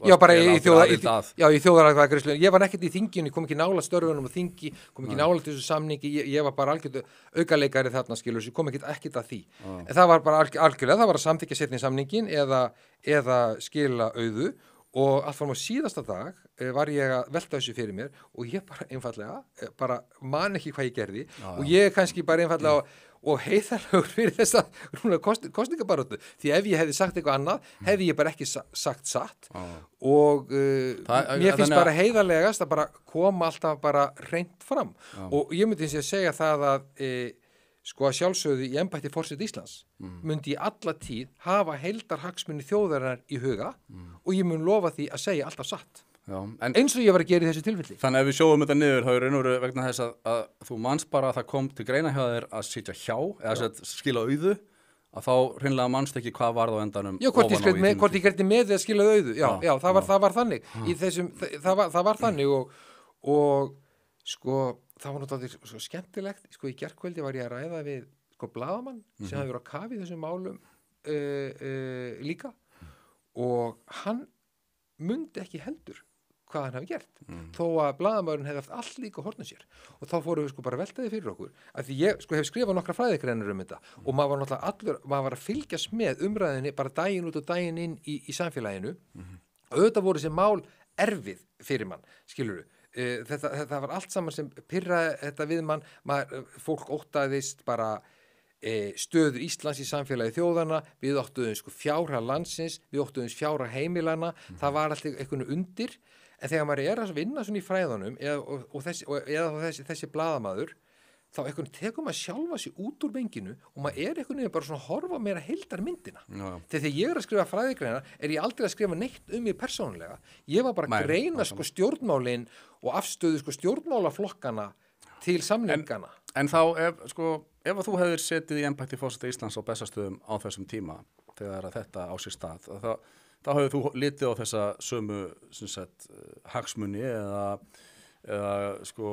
Já, bara í þjóðaratkvæðagreiðslu ég var ekkert í þinginu, ég kom ekki nálægt störfunum og þingi, kom ekki nálægt þessu samningi ég var bara algjörðu aukaleikari þarna skilur, ég kom ekkert að því en það var bara algjörlega, það var að samþykja seinni samningin eða skila auðu og allt fram á síðasta dag var ég að velta þessu fyrir mér og ég bara einfallega bara man ekki hvað ég gerði og ég kannski bara einfallega og heiðarlegur fyrir þessa kosningabaráttu því ef ég hefði sagt eitthvað annað hefði ég bara ekki sagt satt og mér finnst bara heiðarlegast að bara koma alltaf bara hreint fram og ég myndi eins og segja það að sko að sjálfsögðu í embætti forseta Íslands myndi ég alla tíð hafa heildarhagsmuni þjóðarinnar í huga og ég mun lofa því að segja alltaf satt eins og ég var að gera í þessu tilfelli. Þannig ef við sjóum þetta niður þá er raun og veru vegna þess að þú manst bara að það kom til greina hjá þér að sitja hjá eða skila auðu að þá hreinlega manst ekki hvað var það á endanum hvort ég gerði með því að skila auðu það var þannig það var þannig og sko það var náttúrulega svo skemmtilegt sko í gærkvöldi var ég að ræða við sko blaðamann sem hafði verið á kafi í þessum málum líka og hann mundi ekki heldur hvað hann hafi gert þó að blaðamaðurinn hefði haft allt líka hortnum sér og þá fórum við sko bara veltaði fyrir okkur af því ég sko hef skrifað nokkra fræðigreinur þetta og maður var náttúrulega maður var að fylgjast með umræðinni bara daginn út og daginn inn í samfélaginu og auðvitað voru þessi mál erfið fyrir mann skilurðu þetta var allt saman sem pirraði þetta við mann fólk óttaðist bara stöðu Íslands í samfélagi þjóðana við óttuðum sko fjárhag landsins við óttuðum fjárhag heimilana það var alltaf einhvern undir en þegar maður er að vinna svona í fræðunum eða þessi blaðamaður þá einhvern tekur maður sjálfa sig út úr benginu og maður er einhvern veginn bara svona að horfa meira heildarmyndina þegar ég er að skrifa fræðigreinar er ég aldrei að skrifa neitt mig persónulega ég var bara að greina sko stjórnmálin og afstöðu sko stjórnmálaflokkana til samningana En þá ef þú hefðir setið í embætti forseta Íslands á Bessastöðum á þessum tíma þegar þetta á sér stað þá hefur þú litið á þessa sömu hagsmuni eða sko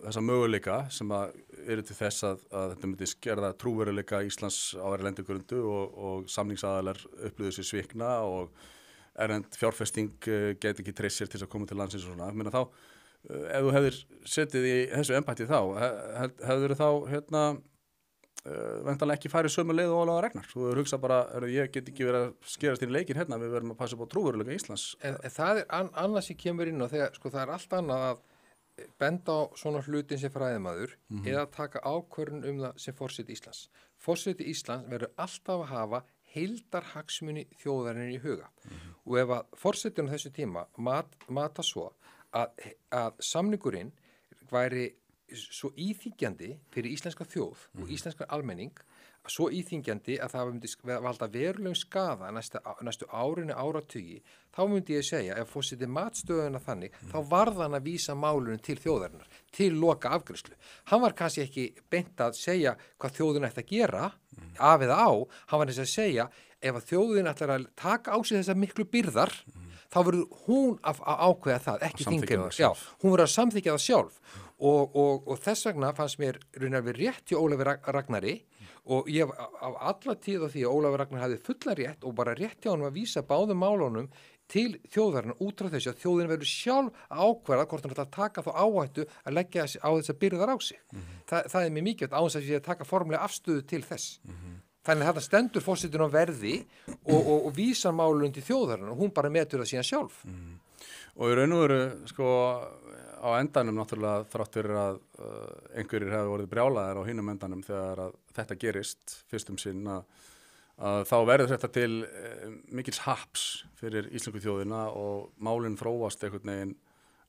þessa möguleika sem að eru til þess að þetta myndi skerða trúveruleika Íslands á erlendu grundu og samningsaðalar upplýðu sér svikna og erlend fjárfesting geti ekki treyst sér til að koma til landsins og svona. Meina þá, ef þú hefðir setið í þessu embætti þá, hefðir þá væntanlega ekki farið sömu leið og Ólafur Ragnar. Þú hefur hugsað bara, ég get ekki verið að skerast inn í leikinn hérna, við verðum að passa upp á trúveruleika Íslands. En það annað sem kemur inn og þegar, sko það allt annað að benda á svona hlutin sem fræðimaður eða taka ákvörðun það sem forseti Íslands. Forseti Íslands verður alltaf að hafa heildarhagsmuni þjóðarinnar í huga. Og ef að forsetinn á þessu tíma mata svo að samningurinn væri svo íþyngjandi fyrir íslenska þjóð og íslenska almenning, svo íþyngjandi að það myndi valda verulegum skaða næstu áratugi, þá myndi ég segja, ef fórsetið matstöðuna þannig, þá varð hann að vísa málunum til þjóðarinnar, til loka afgreiðslu. Hann var kannski ekki beint að segja hvað þjóðin ætti að gera, af eða á, hann var þess að segja, ef að þjóðin ætlar að taka á sig þessar miklu byrðar, þá verður hún að ákveða það, ekki þingheimur. Já, hún verður að samþykja það sjálf. Og þess vegna fannst mér raunar við rétt hjá Ólafi Ragnari og ég af alla tíð á því að Ólafur Ragnar hafði fulla rétt og bara rétt hjá honum að vísa báðum málunum til þjóðarinnar út frá þessu að þjóðin verður sjálf að ákveða hvort hann ætlar að taka þá áhættu að leggja á þess að byrðar á sig. Það er mér mikilvægt án þess að taka formlega afstöðu til þess. Þannig að þetta stendur forsetinn á verði og vísar málunum til þjóðarinnar og hún bara metur það síðan sjálf. Og í raun og veru, sko, á endanum náttúrulega þrátt fyrir að einhverjir hefur orðið brjálaðir á hinum endanum þegar að þetta gerist fyrst sinn að þá verður þetta til mikils haps fyrir íslensku þjóðina og málin þróast einhvern veginn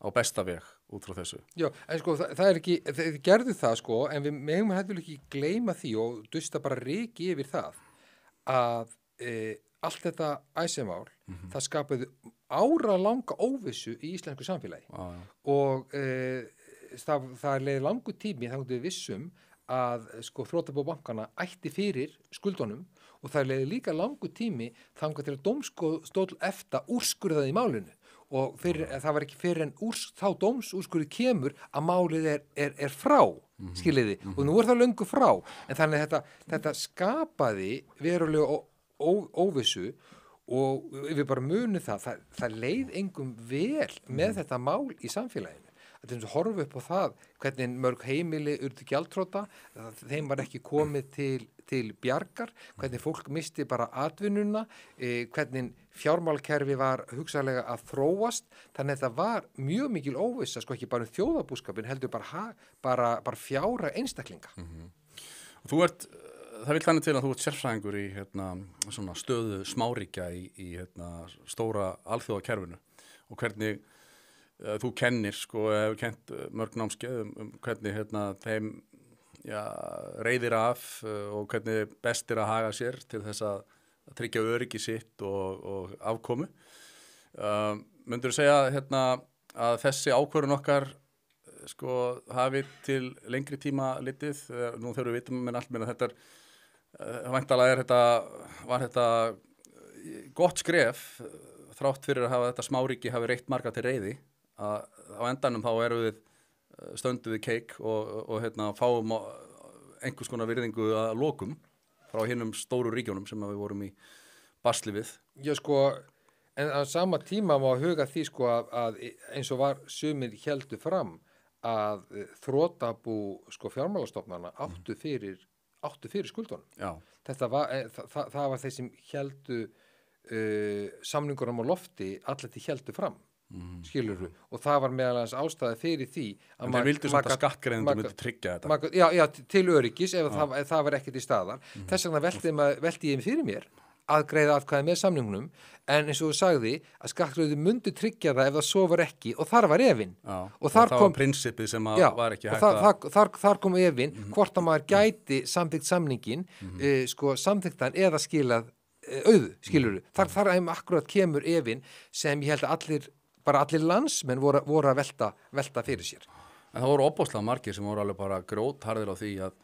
á besta veg út frá þessu. Já, en sko það er ekki, þið gerðu það sko, en við megum hefðum ekki gleyma því og dusta bara ryki yfir það að allt þetta æsemál, það skapaði áralanga óvissu í íslensku samfélagi og það leiði langu tími þá við vissum að sko þrotabú bankana ætti fyrir skuldunum og það leiði líka langu tími þangað til að dómstóll EFTA úrskurðaði í málinu og það var ekki fyrir en þá dómsúrskurði kemur að málið er frá, skiljiði, og nú það löngu frá, en þannig þetta skapaði verulega óvissu og við bara munum það leið engum vel með þetta mál í samfélaginu. Þetta er eins og horfa upp á það hvernig mörg heimili urðu gjaldþrota, þeim var ekki komið til bjargar, hvernig fólk misti bara atvinnuna, hvernig fjármálakerfi var hugsanlega að þróast, þannig að þetta var mjög mikil óvissa, sko ekki bara þjóðarbúskapin, heldur bara fjára einstaklinga. Og þú það vil þannig til að þú ert sérfræðingur í svona stöðu smáríkja í stóra alþjóðakerfinu og hvernig þú kennir, sko, hefur kennt mörg námskeið hvernig þeim reiðir af og hvernig best að haga sér til þess að tryggja öryggi sitt og afkomu. Myndirðu segja að þessi ákvörðun okkar sko hafi til lengri tíma litið, nú þegar við vitum allt meina þetta væntanlega var þetta gott skref þrátt fyrir að hafa þetta smáríki hafi reitt marga til reiði að á endanum þá erum við stöndum við keik og fáum einhvers konar virðingu að lokum frá hinum stóru ríkjónum sem við vorum í basli við. Já sko, en á sama tíma má huga því sko að eins og var sumir héldu fram að þrotabú sko fjármálastofnana áttu fyrir skuldunum. Já. Þetta var, það var þeir sem héldu samningunum á lofti allir til héldu fram. Skilurðu, og það var meðal hans ástæði fyrir því að þeir vildu samt að skattgreiðendur myndi tryggja þetta já, til öryggis ef það var ekki til staðar. Þess vegna velti ég fyrir mér að greiða atkvæði með samningunum en eins og þú sagði að skattgreiðendur myndi tryggja það ef það svo var ekki og þar var efinn og það var prinsipið sem var ekki hægt að þar kom efinn hvort að maður gæti samþykkt samningin sko samþykktan eða skilað auðu, skilurðu. Þar akkurat kemur efinn sem ég held að allir landsmenn voru að velta fyrir sér. En það voru opbóðslega margir sem voru alveg bara grjótharðir á því að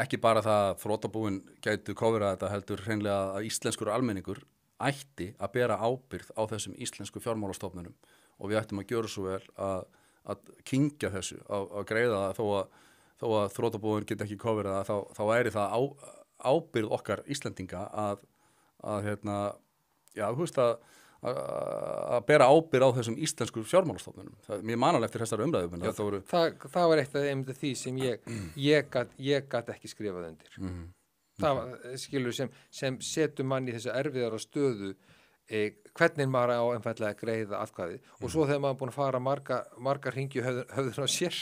ekki bara það að þrotabúin gætu kofrað þetta heldur hreinlega að íslenskur almenningur ætti að bera ábyrgð á þessum íslensku fjármálastofnunum og við ættum að gjöra svo vel að að kyngja þessu að greiða það þó að þrotabúin get ekki coverað það þá væri það ábyrgð okkar Íslendinga að hérna, já, þú veist að bera ábyrgð á þessum íslensku fjármálastofnunum. Mér man alveg eftir þessari umræðu. Það var eitt af því sem ég gat ekki skrifað undir. Það var, skilur, sem setur mann í þessu erfiðara stöðu hvernig maður á einfallega að greiða atkvæði og svo þegar maður er búin að fara margar hringi höfðun á sér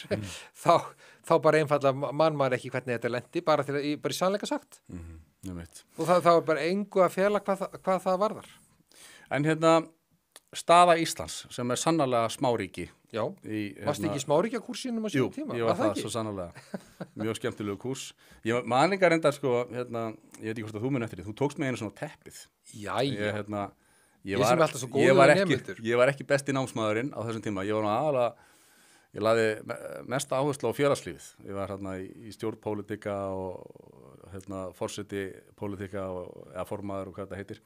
þá bara einfallega mann maður ekki hvernig þetta lendi bara í sannleika sagt og það var bara engu að fela hvað það varðar. En hérna staða Íslands sem sannarlega smáríki. Já, varst ekki smáríkjakúrsinum á sínum tíma? Jú, ég var það svo sannarlega. Mjög skemmtilegu kúrs. Maningar endar ég veit ekki hvort að þú mun eftir því, þú tókst mig einu svona teppið. Jæja. Ég var ekki besti námsmaðurinn á þessum tíma. Ég lagði mesta áherslu á félagslífið. Ég var í stjórnpólitíka og forseti pólitíka eða formaður og hvað þetta heitir.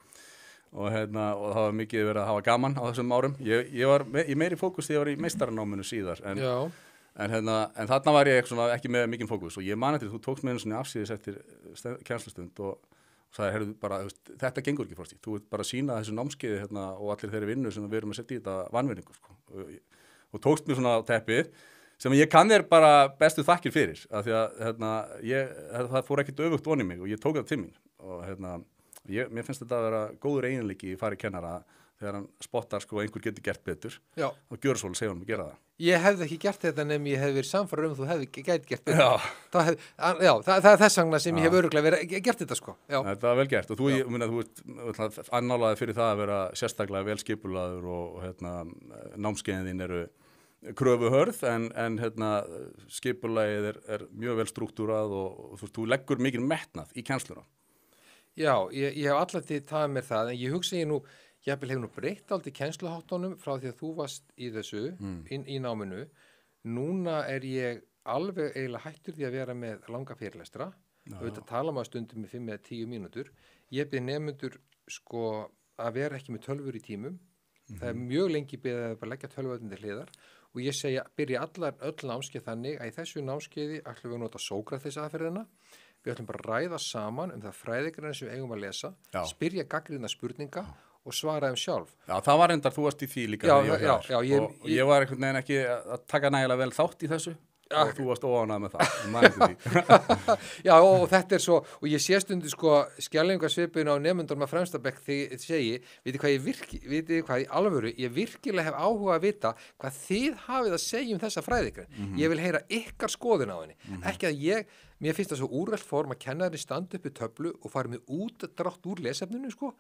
Og það var mikið verið að hafa gaman á þessum árum. Ég var í meiri fókus þegar ég var í meistaranáminu síðar. En þarna var ég ekki með mikinn fókus og ég man eftir þú tókst með einu svona afsíðis eftir kennslustund og sagði, heyrðu bara, þetta gengur ekki Frosti, þú ert bara að sýna þessu námskeiði og allir þeirri vinnu sem við erum að setja í þetta vanvirðingu sko. Og tókst mér svona á teppið sem ég kann þér bara bestu þakkir fyrir af því að það fór ekkert öfugt von í mig og ég tók það til mín og mér finnst þetta að vera góður eiginleiki í fari kennara þegar hann spottar einhver getur gert betur og gjör svo segja hann að gera það. Ég hefði ekki gert þetta nefnum ég hefði verið samfæður þú hefði gæti gert betur. Það er þess vegna sem ég hef örugglega gert þetta sko. Já. Þetta var vel gert og þú ert annálaði fyrir það að vera sérstaklega vel skipulaður og námskeiðin þín eru kröfuhörð en skipulagið er mjög vel strúktúrað og þú leggur mikinn metnað í kennsluna. Já, ég hef alltaf það með það en ég hugsa ég hefur breytt aldrei kennsluháttunum frá því að þú varst í þessu í náminu. Núna er ég alveg eiginlega hættur því að vera með langa fyrirlestra. Auðvitað tala maður stundum með 5 eða 10 mínútur. Ég bið nemendur að vera ekki með tölvur í tímum. Það er mjög lengi beðið að bara leggja tölvurnar til hliðar og ég segja byrja öll námskeið þannig að í þessu námskeiði ætlum við að nota Sókrates aðferðina. Við ætlum bara að ræða saman það fræðigreinar sem við eigum að lesa, spyrja gagnrýna spurninga og svara sjálf. Já, það var reyndar, þú varst í því líka og ég var einhvern veginn ekki að taka nægilega vel þátt í þessu og þú varst óánægð með það. Já, og þetta er svo, og ég sé stundu skellingarsvipun á nemendunum að fremstabekk þegar ég segi, vitið hvað í alvöru, ég virkilega hef áhuga að vita hvað þið hafið að segja þessa fræðigrein. Ég vil heyra ykkar skoðun á henni. Ekki að mér finnst það svo úrelt form að kennarinn standa upp í töflu og fara með útdrátt úr lesefninu sko.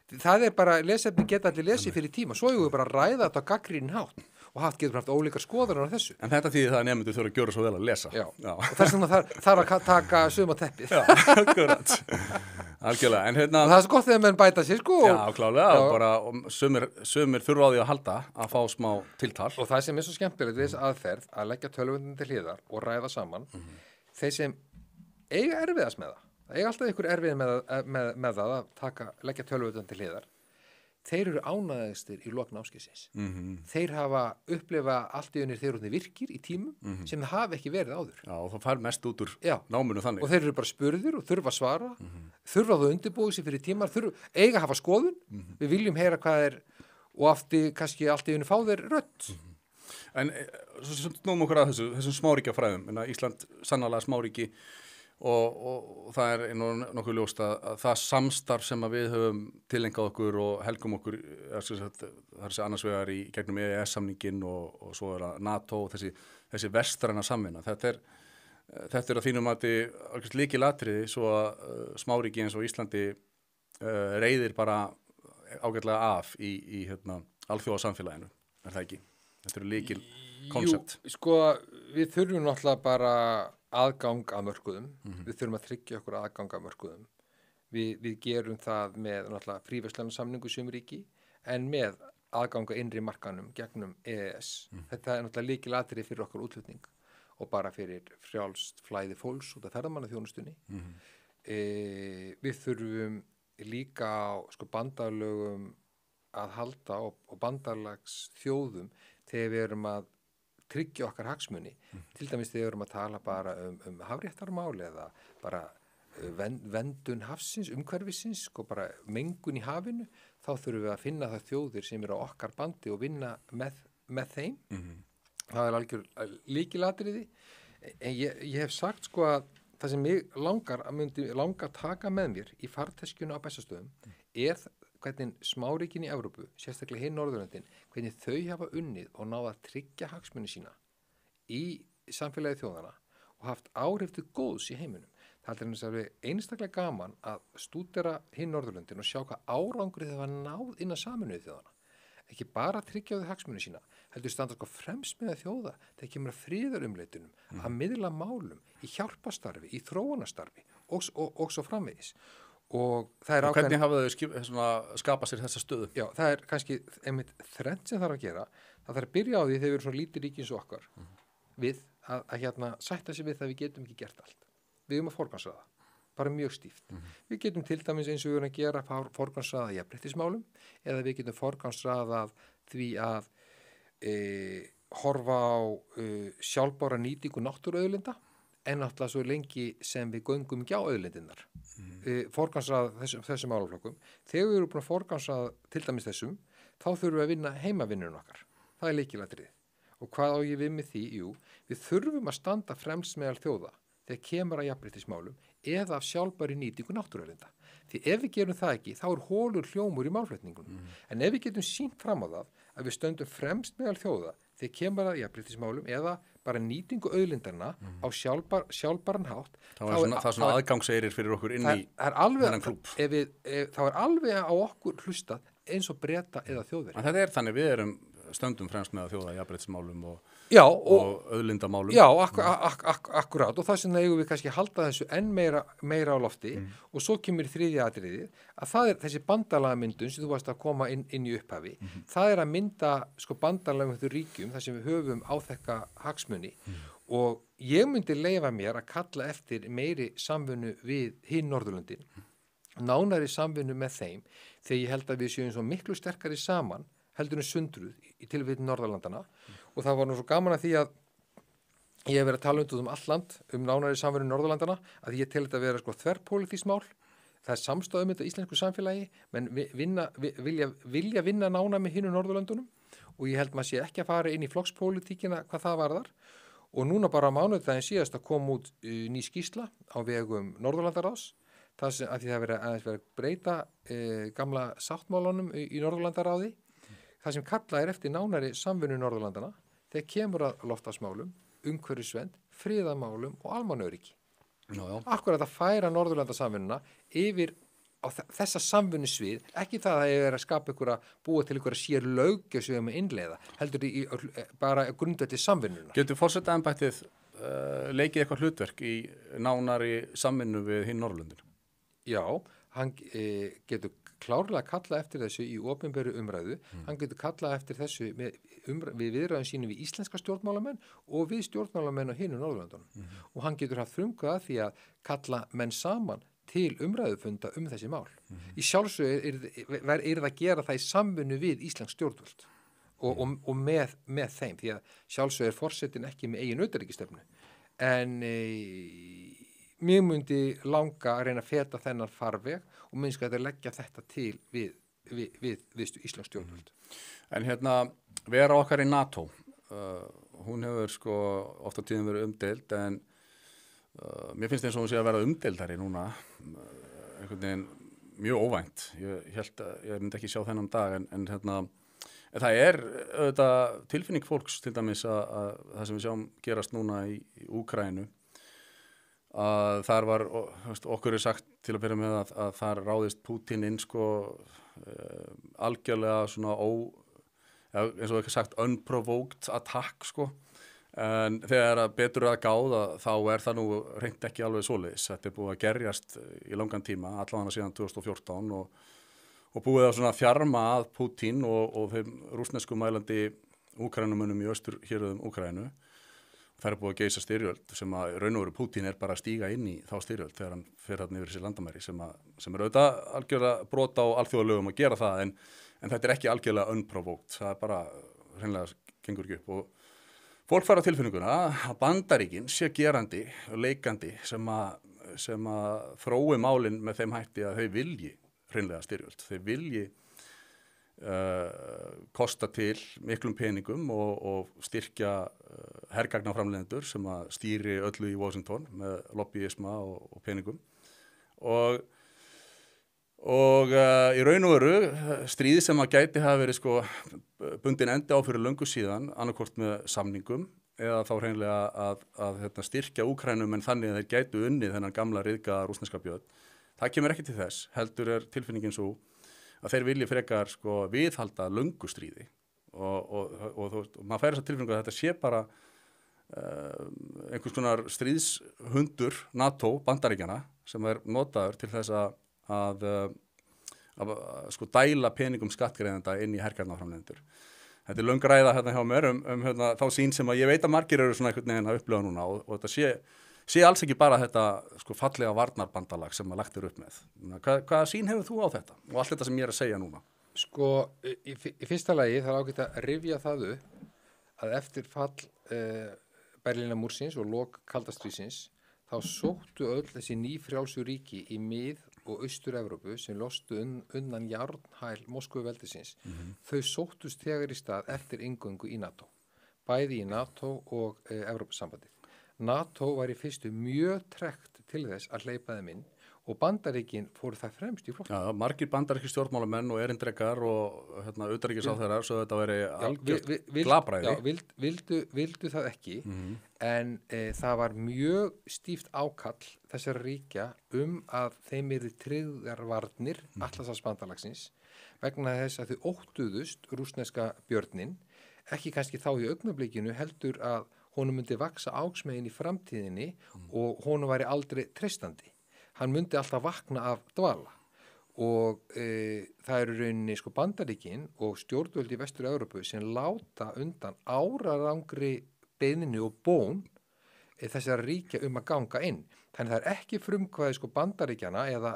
Það er bara, lesefni geta allir lesið fyrir tíma, svo ég bara ræða þetta á gagnrýninn hátt og getur haft ólíkar skoðanir á þessu. En þetta þýðir það að nemendur þurfa að gjöra svo vel að lesa. Já. Og þess vegna þarf að taka suma teppið. Já, akkurat. Algjörlega. En og það er svo gott þegar menn bæta sér sko. Já, klálega. Bara sumir þurfa á því að halda að fá smá tiltal. Og það sem er svo skemmtilegt við þessi aðferð að leggja tölvurnar til hliðar og ræða saman, þeir sem eiga erfiðast með það. Það eiga alltaf ykkur erfið með það að leggja tölvurnar til hliðar. Þeir eru ánægðastir í lok námskeiðsins. Þeir hafa upplifað allt í unir þeir eru virkir í tímum sem það hafi ekki verið áður. Já, og það fær mest út úr náminu þannig. Og þeir eru bara spurðir og þurfa að svara, þurfa að undirbúa sig fyrir tímar, eiga að hafa skoðun, við viljum heyra hvað og kannski allt í unir fá þeir rödd. En svo snúum okkur að þessum smáríkjafræðum, Ísland sannarlega smáríki og það er nokkuð ljóst að það samstarf sem að við höfum tilengað okkur og helgum okkur það er annars vegar í gegnum EES-samningin og svo er að NATO og þessi vestræna samvinna þetta er að þínum að þetta lykilatriði svo að smáríki eins og Íslandi reiðir bara ágætlega af í alþjóðasamfélaginu, er það ekki? Þetta eru lykil konsept. Jú, sko, við þurfum náttúrulega bara aðgang að mörkuðum, við þurfum að tryggja okkur aðgang að mörkuðum. Við gerum það með náttúrulega fríverslunarsamningu sum ríki, en með aðgang að innri markanum gegnum EES. Þetta er náttúrulega lykilatriði fyrir okkar útflutning og bara fyrir frjálst flæði fólks út af ferðamannaþjónustunni. Við þurfum líka á bandalögum að halda og bandalags þjóðum þegar við erum að tryggja okkar hagsmuni, til dæmis þegar við erum að tala bara hafréttarmál eða bara vendun hafsins, umhverfisins, sko bara mengun í hafinu, þá þurfum við að finna það þjóðir sem eru á okkar bandi og vinna með þeim. Það er algjör lykilatriði. En ég hef sagt sko að það sem mig myndi langa að taka með mér í farteskjunu á Bessastöðum er hvernig smáríkin í Evrópu, sérstaklega hinn Norðurlöndin, hvernig þau hafa unnið og náða að tryggja hagsmuni sína í samfélagi þjóðana og haft áhrif til góðs í heiminum. Það er einstaklega gaman að stúdera hinn Norðurlöndin og sjá hvað árangrið það var náð innan Sameinuðu þjóðana. Ekki bara tryggja þau hagsmuni sína, heldur standa sko fremst með þjóða þegar kemur að friðarumleitunum, að miðla málum, í hjálpastarfi, í þróunastarfi og svo framvegis. Og hvernig hafa þau skapað sér þessa stöðu? Já, það er kannski einmitt þrennt sem þarf að gera. Það þarf að byrja á því þegar við erum svona lítið ríki eins og okkar við að sætta sig við það við getum ekki gert allt. Við erum að forgangsraða, bara mjög stíft. Við getum til dæmis eins og við erum að gera forgangsraða í jafnréttismálum eða við getum forgangsraða því að horfa á sjálfbára nýtingu náttúruauðlinda en náttúrulega svo lengi sem við göngum ekki á auðlindirnar. Forgangsraða þessum málaflokkum. Þegar við erum búin að forgangsraða til dæmis þessum, þá þurfum við að vinna heimavinnun okkar. Það er lykilatriði. Og hvað á ég við með því? Jú, við þurfum að standa fremst meðal þjóða þegar kemur að jafnréttismálum eða af sjálfbæri nýtingu náttúruauðlinda. Því ef við gerum það ekki, þá er hólur hljómur í málflutningunum. En ef við getum sýnt fram á það að við stöndum fremst meðal þjóða þegar kemur að jafnréttismálum eða bara nýtingu auðlindarna á sjálfbæran hátt, það er svona aðgangseyrir fyrir okkur inn í þennan klúbb. Þá er alveg á okkur hlustað eins og Breta eða Þjóðverja. En þetta er þannig, við erum stöndum fremst með að þjóða jafnréttismálum og auðlindamálum. Já, akkurát, og það sem það eigum við kannski halda þessu enn meira á lofti og svo kemur þriðja atriðið að það er þessi bandalagamyndun sem þú varst að koma inn í upphafi, það er að mynda sko bandalagum þetta ríkjum þar sem við höfum áþekka hagsmuni og ég myndi leyfa mér að kalla eftir meiri samvinnu við hinn Norðurlöndin, nánari samvinnu með þeim þegar ég held að við séum svo miklu sterkari saman heldur sundruð í tilfelli Norðurlandana og það var nú svo gaman að því að ég hef verið að tala um allt land nánari samvinnu Norðurlandana að ég tel þetta að vera sko þverpólitískt mál. Það er samstöð þetta íslensku samfélagi menn vilja vinna nána með hinu Norðurlandunum og ég held maður sé ekki að fara inn í flokkspólitíkina hvað það varðar og núna bara mánudaginn síðast að koma út ný skýrsla á vegum Norðurlandaráðs það sem að því það aðeins verið að breyta gamla sáttmálunum í Norðurlandaráði. Það sem kallað er eftir nánari samvinnu Norðurlandana þegar kemur að loftslagsmálum, umhverfisvernd, friðarmálum og almannaöryggi. Akkurat að færa Norðurlandasamvinnuna yfir á þessa samvinnusvið, ekki það að ég er að skapa ykkur að búa til ykkur að sér löggjöf sem við erum að innleiða, heldur bara grundvelli samvinnuna. Getur forsetaembættið leikið eitthvað hlutverk í nánari samvinnu við hinn Norðurlöndin? Já, hann getur klárlega kalla eftir þessu í opinberu umræðu, hann getur kalla eftir þessu við viðræðum sínum við íslenska stjórnmálamenn og við stjórnmálamenn á hinu Norðurlöndunum og hann getur haft frumkvæði því að kalla menn saman til umræðufunda þessi mál. Í sjálfsögðu er það að gera það í samvinnu við íslensk stjórnvöld og með þeim, því að sjálfsögðu er forsetinn ekki með eigin utanríkisstefnu en mér myndi langa að reyna að feta þennan farveg og minnst að leggja þetta til við íslensk stjórnvöld. En vera okkar í NATO, hún hefur sko oft á tíðum verið umdeild en mér finnst eins og hún sé að vera umdeildari núna, einhvern veginn mjög óvænt. Ég myndi ekki sjá þennan dag en það er auðvitað tilfinning fólks til dæmis að það sem við sjáum gerast núna í Úkraínu að þar var, okkur er sagt til að byrja með að þar ráðist Pútín inn sko algjörlega svona eins og ekki sagt unprovoked attack sko en þegar betur að gáða þá er það nú reynt ekki alveg svoleiðis. Þetta er búið að gerjast í langan tíma, allavega síðan 2014 og búið að svona fjarma að Pútín og þeim rússnesku mælandi Úkraínumunum í austurhéruðum Úkraínu. Það er búið að geisa styrjöld sem að raun og veru Pútín er bara að stíga inn í þá styrjöld þegar hann fer þarna yfir þessi landamæri sem er auðvitað algjörlega brot á alþjóðalögum að gera það en þetta er ekki algjörlega unprovoked, það er bara hreinlega gengur ekki upp og fólk fara á tilfinninguna að Bandaríkin sé gerandi og leikandi sem að þrói málin með þeim hætti að þau vilji hreinlega styrjöld. Þau vilji kosta til miklum peningum og styrkja hergagnaframleiðendur sem að stýri öllu í Washington með lobbyisma og peningum. Og í raun og veru stríði sem að gæti hafa verið sko bundin endi á fyrir löngu síðan, annarkvort með samningum eða þá hreinlega að styrkja Úkrænum en þannig að þeir gætu unnið þennan gamla ryðga rússneska björn. Það kemur ekki til þess, heldur tilfinningin svo að þeir vilji frekar sko viðhalda löngu stríði og maður færi þess að tilfinningu að þetta sé bara einhvers konar stríðshundur NATO bandaríkjana sem notaður til þess að sko dæla peningum skattgreiðenda inn í hergarnaframleiðendur. Þetta löng ræða hérna hjá mér þá sín sem að ég veit að margir eru svona einhvern veginn að upplifa núna og þetta sé alls ekki bara þetta sko fallega varnarbandalag sem að lagt upp með. Hvaða sín hefur þú á þetta og allt þetta sem ég að segja núna? Sko, í fyrsta lagi þarf ágætt að rifja það upp að eftir fall Berlínarmúrsins og lok kalda stríðsins þá sóttu öll þessi nýfrjálsu ríki í mið- og austur-Evrópu sem lostu undan járnhæl Moskvuveldisins. Þau sóttust þegar í stað eftir inngöngu í NATO. Bæði í NATO og Evrópusambandið. NATO var í fyrstu mjög tregt til þess að hleypa þeim inn og Bandaríkin fóru það fremst í flokki. Já, margir bandaríkir stjórnmálamenn og erindrekar og utanríkisáþerar svo þetta væri algjört glapræði. Já, vildu það ekki en það var mjög stíft ákall þessara ríkja að þeim yrði tryggðar varnir Atlantshafsbandalagsins vegna þess að þau óttuðust rússneska björnin, ekki kannski þá í augnablikinu heldur að honum myndi vaksa ágsmegin í framtíðinni og honum væri aldrei treystandi. Hann myndi alltaf vakna af dvala og það eru rauninni sko Bandaríkin og stjórnvöld í Vestur-Evrópu sem láta undan árarangri beiðni og bón þessara ríkja að ganga inn. Þannig það ekki frumkvæði sko Bandaríkjana eða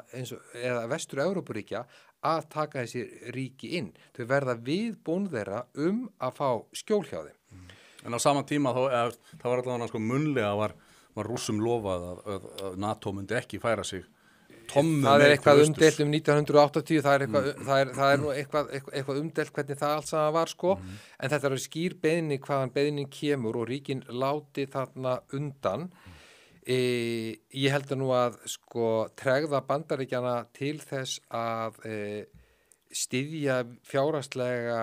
Vestur-Evrópuríkja að taka þessi ríki inn. Þau verða við bón þeirra að fá skjól hjá þeim. En á sama tíma þá var allavega sko munnlega var rússum lofað að NATO myndi ekki færa sig tommu það eitthvað umdelt 1980, það er nú eitthvað umdelt hvernig það allt saman var sko, en þetta er skýr beiðni hvaðan beiðnin kemur og ríkin láti þarna undan. Ég held að nú að sko tregða Bandaríkjana til þess að styðja fjárhagslega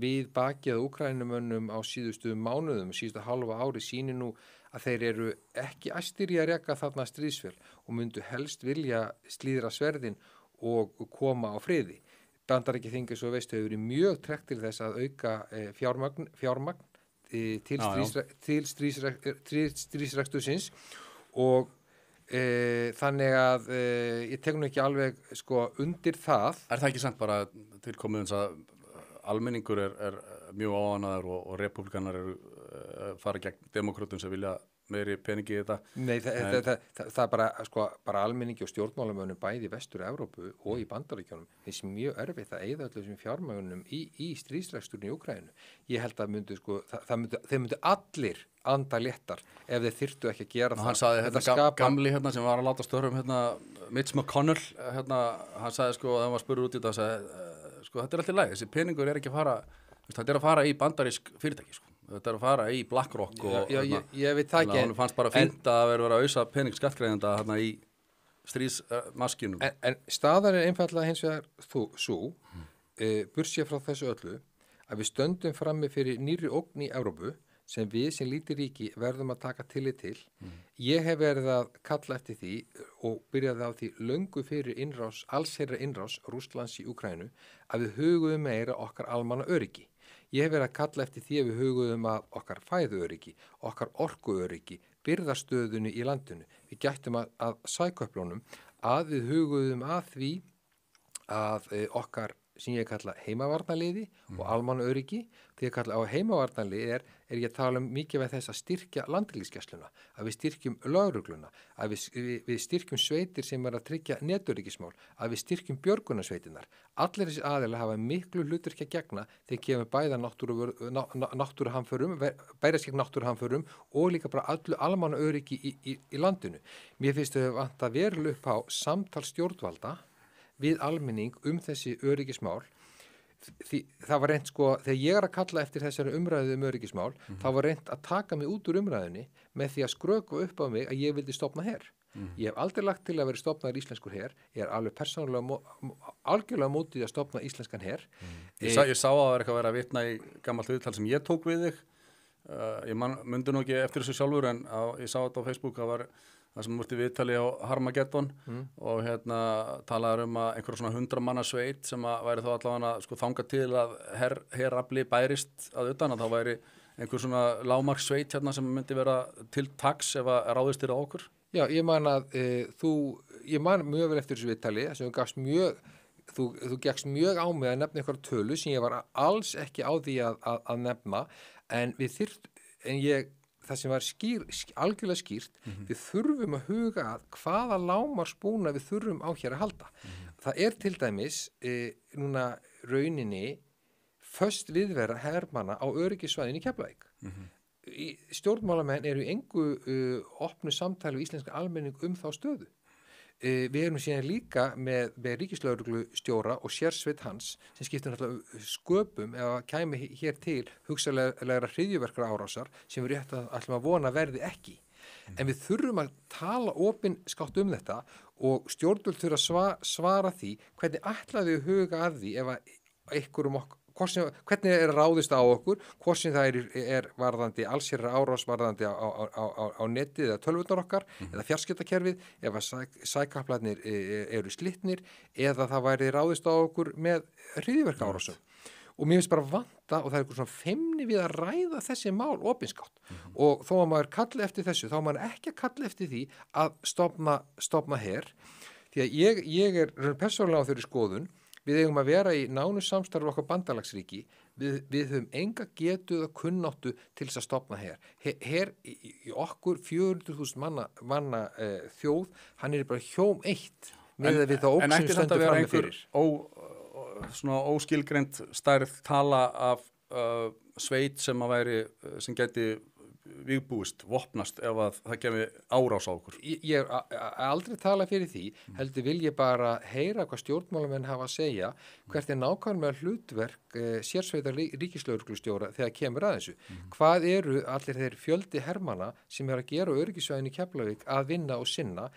við bakið Úkrænumönnum á síðustu mánuðum, síðustu hálfa ári sýni nú að þeir eru ekki æstir í að reka þarna stríðsfjöl og myndu helst vilja slíðra sverðin og koma á friði. Bandaríkjaþing svo veistu hefur verið mjög tregt til þess að auka fjármagn til stríðsrekstusins og þannig að ég tek nú ekki alveg sko undir það. Er það ekki samt bara tilkomið eins að almenningur er mjög áanaður og republikanar fara gegn demokratum sem vilja meiri peningi í þetta? Nei, það er bara, sko, bara almenningi og stjórnmálamönnum bæði í Vestur-Evrópu og í Bandaríkjunum finnst mjög erfitt að eyða öllum þessum fjármagnum í stríðsreksturinn í Úkraínu. Ég held að þeir myndu allir anda léttar ef þeir þyrftu ekki að gera það. Hann sagði þetta gamli sem var að láta störfum Mitch McConnell, hann sagði sko, þegar hann var spurður út í þetta, sagði sko, þetta er alltaf læg, þessi peningur er ekki að fara, þetta er að fara í bandarísk fyrirtæki sko. Þetta er að fara í BlackRock og ég veit það ekki. Hann fannst bara fínt að vera að ausa pening skattgreiðenda hérna í stríðsmaskinum. En staðan er einfaldlega hins vegar svo, burtséð frá þessu öllu, að við stöndum frammi fyrir nýrri ógn í Evrópu sem við sem lítið ríki verðum að taka tillit til. Ég hef verið að kalla eftir því og byrjaði á því löngu fyrir allsherra innrás Rússlands í Úkraínu að við hugum meira okkar almanna öryggi. Ég hef verið að kalla eftir því að við hugum að okkar fæðuöryggi, okkar orkuöryggi, birgðastöðunni í landinu. Við gættum að sæköflunum að við hugum að því að okkar sem ég kalla heimavarnarliði og almannaöryggi. Þegar ég kalla á heimavarnarliði er ég að tala mikið með þess að styrkja landhelgisgæsluna, að við styrkjum lögregluna, að við styrkjum sveitir sem að tryggja netöryggismál, að við styrkjum björgunarsveitinnar. Allir þessi aðilar hafa miklu hlutverki að gegna þegar kemur bæða náttúruhamförum, bærast gegn náttúruhamförum og líka bara allu almannaöryggi í landinu. Mér finnst þau vant að verulega upp á samtal stjórnvalda við almenning þessi öryggismál. Það var reynt þegar ég að kalla eftir þessari umræðu öryggismál, þá var reynt að taka mig út úr umræðunni með því að skrökva upp á mig að ég vildi stofna her. Ég hef aldrei lagt til að vera stofnaður íslenskur her, ég er alveg persónulega algjörlega mótið að stofna íslenskan her. Ég sá að það var eitthvað að vera að vitna í gammalt viðtal sem ég tók við þig. Ég myndi nú ekki eftir þessu sjálfur en ég sá þetta á Facebook, það sem mútti viðtali á Harmageddon og talaður að einhverjum svona 100 manna sveit sem að væri þá allavega þangað til að herafli bærist að utan að þá væri einhver svona lágmarkssveit sem myndi vera til taks ef að ráðist á okkur. Já, ég man að ég man mjög vel eftir þessu viðtali sem þú gafst þú gekkst mjög á mig að nefna einhverja tölu sem ég var alls ekki á því að nefna en það sem var algjörlega skýrt, við þurfum að huga að hvaða lágmarksbúna við þurfum á hér að halda. Það er til dæmis núna rauninni föst viðvera hermanna á öryggissvæðinu í Keflavík. Stjórnmálamenn eru í engu opnu samtali við íslenska almenning þá stöðu. Við erum síðan líka með ríkislögreglustjóra og sérsveit hans sem skiptir náttúrulega sköpum ef kæmi hér til hugsanlegra hryðjuverkra árásar sem við rétt ætlum að vona verði ekki. En við þurfum að tala opinskátt þetta og stjórnvöld þurfa að svara því hvernig ætlaðu við huga að því ef einhverjum hvernig ráðist á okkur, hvort sem það er varðandi allsherjar árás, varðandi á netið eða tölvurnar okkar, eða fjarskiptakerfið, ef að sækaplarnir eru slitnir, eða það væri ráðist á okkur með hryðjuverka árásum. Og mér finnst bara vanta, og það er eitthvað svona feimni við að ræða þessi mál opinskátt. Og þó að maður kalli eftir þessu, þá er maður ekki að kalli eftir því að stofna her. Því að ég er persónulega á þeirri skoðun. Við eigum að vera í nánu samstarfi okkar bandalagsríki, við höfum enga getu eða kunnáttu til þess að stofna her. Her í okkur 400.000 manna þjóð, hann er bara hjóm eitt með að við það óksum stendur fram með fyrir. Svona óskilgreind stærð tala af sveit sem gæti vígbúist, vopnast ef að það kemi árás á okkur. Ég aldrei tala fyrir því, heldur vil ég bara heyra hvað stjórnmálamenn hafa að segja, hvert er nákvæmlega hlutverk sérsveitar ríkislögreglustjóra þegar kemur að þessu. Hvað eru allir þeir fjöldi hermanna sem er að gera á öryggissvæðinu í Keflavík að vinna og sinna?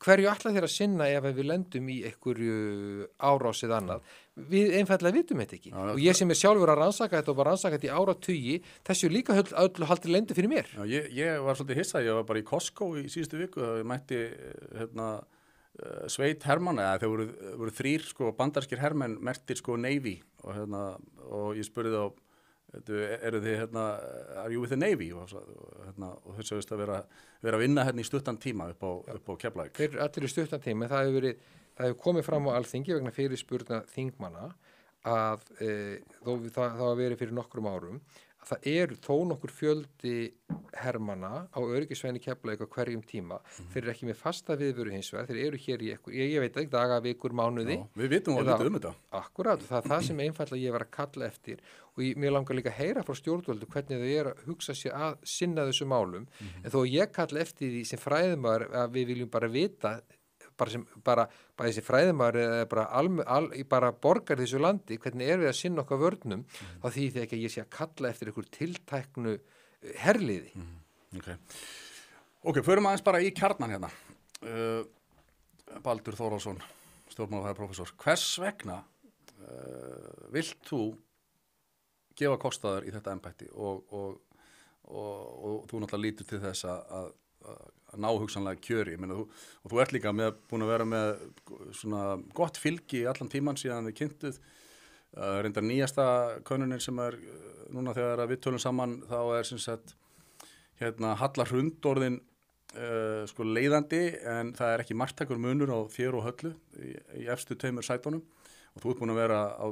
Hverju ætla þeir að sinna ef við lendum í einhverju árás eða annað? Við einfallega vitum þetta ekki. Og ég sem er sjálfur að rannsaka þetta og bara rannsaka þetta í áratugi, þessu líka öllu haldið lendi fyrir mér. Já, ég var svolítið hissað, ég var bara í Costco í síðustu viku og ég mætti sveit hermanna, þeir voru 3 bandarskir hermenn merktir Navy og ég spurði þá eru þið are you with the Navy og þau sögust að vera að vinna í stuttan tíma upp á Keflavík. Þeir eru allir í stuttan tíma, það hefur komið fram á Alþingi vegna fyrirspurna þingmanna að það hafa verið fyrir nokkrum árum að það eru þó nokkur fjöldi hermanna á öryggissvæðinu Keflavík á hverjum tíma. Þeir eru ekki með fasta viðveru hins vegar, þeir eru hér í ég veit ekki, daga, vikur, mánuði. Já, við vitum alveg þetta. Akkurat, það sem einfallega ég var að kalla eftir og mér langar líka að heyra frá stjórnvöldu hvernig þau eru að hugsa sér að sinna þessu málum, en þó ég kalla eftir því sem fræðimaður að við viljum bara vita bara þessi fræðimaður eða bara borgar þessu landi, hvernig við að sinna okkar vörnum, þá því þegar ekki að ég sé að kalla eftir einhver tiltæknu herliði. Ok, förum aðeins bara í kjarnan hérna. Baldur Þórhallsson, stjórnmálafræðiprófessor. Hvers vegna vilt þú gefa kostaður í þetta embætti og þú náttúrulega lítur til þess að ná hugsanlega kjöri. Og þú ert líka búin að vera með svona gott fylgi allan tíman síðan þið kynntuð. Reyndar nýjasta könnunin sem er núna þegar við tölum saman, þá er sem sagt Halla Hrund orðin leiðandi, en það er ekki marktækur munur á þér og Höllu í efstu 2 sætunum. og þú ert búin að vera á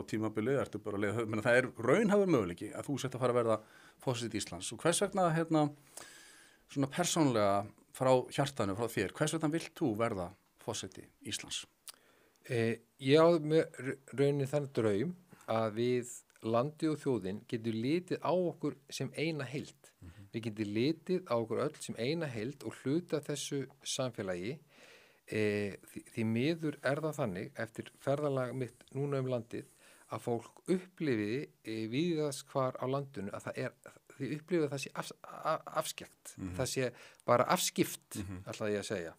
tímabili, ertu bara að leiða, menn það raunhæfur möguleiki að þú sett að fara að verða forseti Íslands og hvers vegna svona persónlega frá hjartanu, frá þér, hvers vegna vilt þú verða forseti Íslands? Ég áður með raunin þann draum að við landið og þjóðin getur litið á okkur sem eina heild. Við getum litið á okkur öll sem eina heild og hluta þessu samfélagi. Því miður það þannig eftir ferðalag mitt núna landið að fólk upplifi víðast hvar á landinu að þið upplifi að það sé afskekt. Það sé bara afskipt, ætla ég að segja.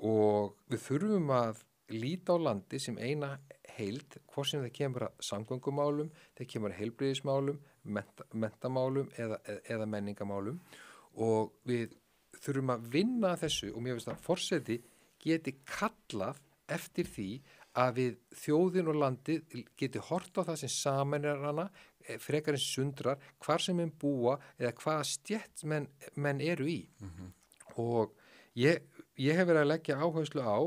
Og við þurfum að líta á landi sem eina heild, hvort sem það kemur að samgöngumálum, það kemur að heilbrigðismálum, mentamálum eða menningamálum og við þurfum að vinna þessu og mér finnst að forseti geti kallað eftir því að við þjóðin og landið geti hort á það sem sameinar hana, frekar en sundrar, hvar sem menn búa eða hvaða stétt menn eru í. Og ég hef verið að leggja áherslu á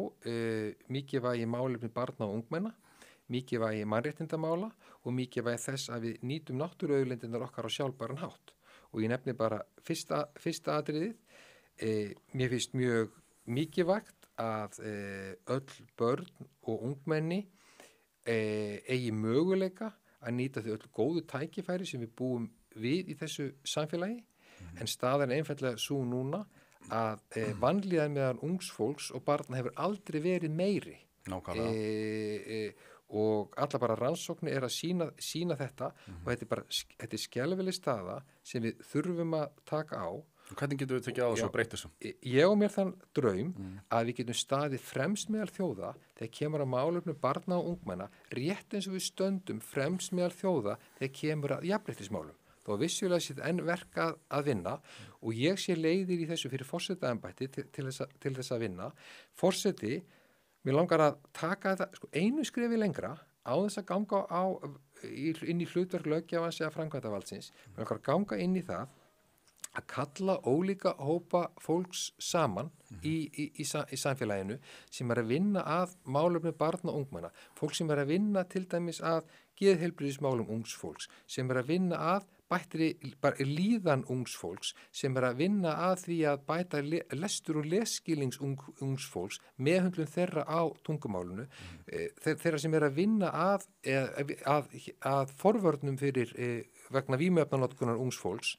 mikið vægi málefni barna og ungmenna, mikið vægi mannréttindamála og mikið vægi þess að við nýtum náttúruauðlindirnar okkar á sjálfbæran hátt. Og ég nefni bara fyrsta atriðið. Mér finnst mjög mikilvægt að öll börn og ungmenni eigi möguleika að nýta þau öll góðu tækifæri sem við búum við í þessu samfélagi, en staðan einfallega svo núna að vanlíðan meðan ungs fólks og barna hefur aldrei verið meiri. Og alla bara rannsóknir að sína þetta og þetta skelfileg staða sem við þurfum að taka á. Hvernig getum við tekið á þessu og breyta þessu? Ég og mér þann draum að við getum staðið fremst meðal þjóða þegar kemur að málefnum barna og ungmenna rétt eins og við stöndum fremst meðal þjóða þegar kemur að jafnréttismálum. Þó vissulega sé enn verk að vinna og ég sé leiðir í þessu fyrir forsetaembætti til þess að vinna. Forseti, mér langar að taka þetta einu skrefi lengra á þess að ganga inn í hlutverk löggjafans eða framkvæmdarvaldsins. Mér langar að ganga inn í það að kalla ólíka hópa fólks saman í samfélaginu sem að vinna að málefni barna og ungmenna. Fólk sem að vinna til dæmis að geðheilbrigðismálum ungs fólks, sem að vinna að bættri líðan ungs fólks, sem að vinna að því að bæta lestur og lesskilings ungs fólks, meðhöndlun þeirra á tungumálunu, þeirra sem að vinna að forvörnum fyrir vegna vímuefnanotkunar ungs fólks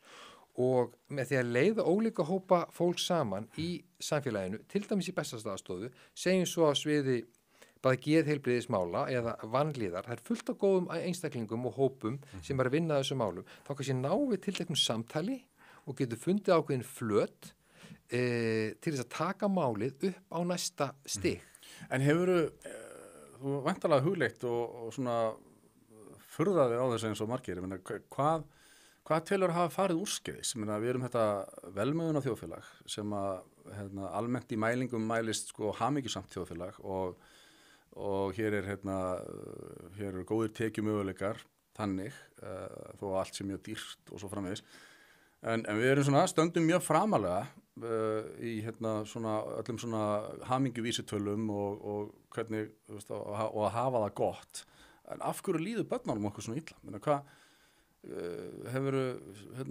og með því að leiða ólíka hópa fólk saman í samfélaginu, til dæmis í bestastaðstofu, segjum svo á sviði bara geðheilbrigðismála eða vanlíðar, það er fullt af góðum einstaklingum og hópum sem að vinna að þessu málum, þá kannski ná við tilteknum samtali og getur fundið ákveðin flöt til þess að taka málið upp á næsta stig. En þú væntanlega hugleitt og svona furðaði á þessu eins og margir, ég meina, hvað telur að hafa farið úrskeiðis? Við erum þetta velmeðuna þjóðfélag sem að almennt í mælingum mælist hamingjusamt þjóðfélag og hér eru góðir tekjumöguleikar þannig þó að allt sé mjög dýrt og svo framvegis. En við erum stöndum mjög framalega í öllum svona hamingjuvísitölum og hvernig og að hafa það gott. En af hverju líður börnunum okkur svona illa? Hvað hefurðu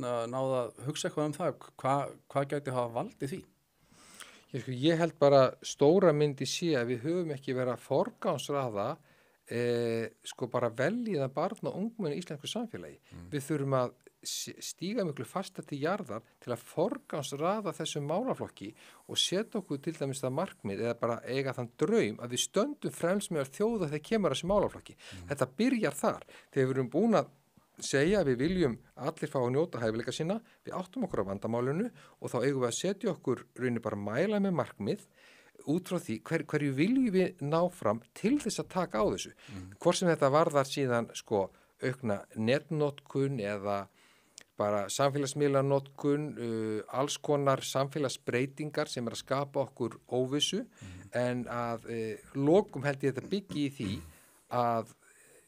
náð að hugsa eitthvað um það? Hvað gæti hafa valdið því? Ég held bara stóra myndi sé að við höfum ekki verið að forgangsraða bara veljiða barna og ungmenni í íslensku samfélagi. Við þurfum að stíga miklu fastar til jarðar til að forgangsraða þessum málaflokki og setja okkur til dæmis það markmið eða bara eiga þann draum að við stöndum fremst meðal þjóða þegar kemur að þessu málaflokki. Þetta byrjar þar. Þegar við erum búin að segja að við viljum allir fá að njóta hæfileika sína, við áttum okkur á vandamálinu og þá eigum við að setja okkur raunin bara mæla með markmið út frá því hverju viljum við ná fram til þess að taka á þessu. Hvort sem þetta varðar síðan aukna netnotkun eða bara samfélagsmiðlanotkun, alls konar samfélagsbreytingar sem að skapa okkur óvissu, en að lokum held ég þetta byggi í því að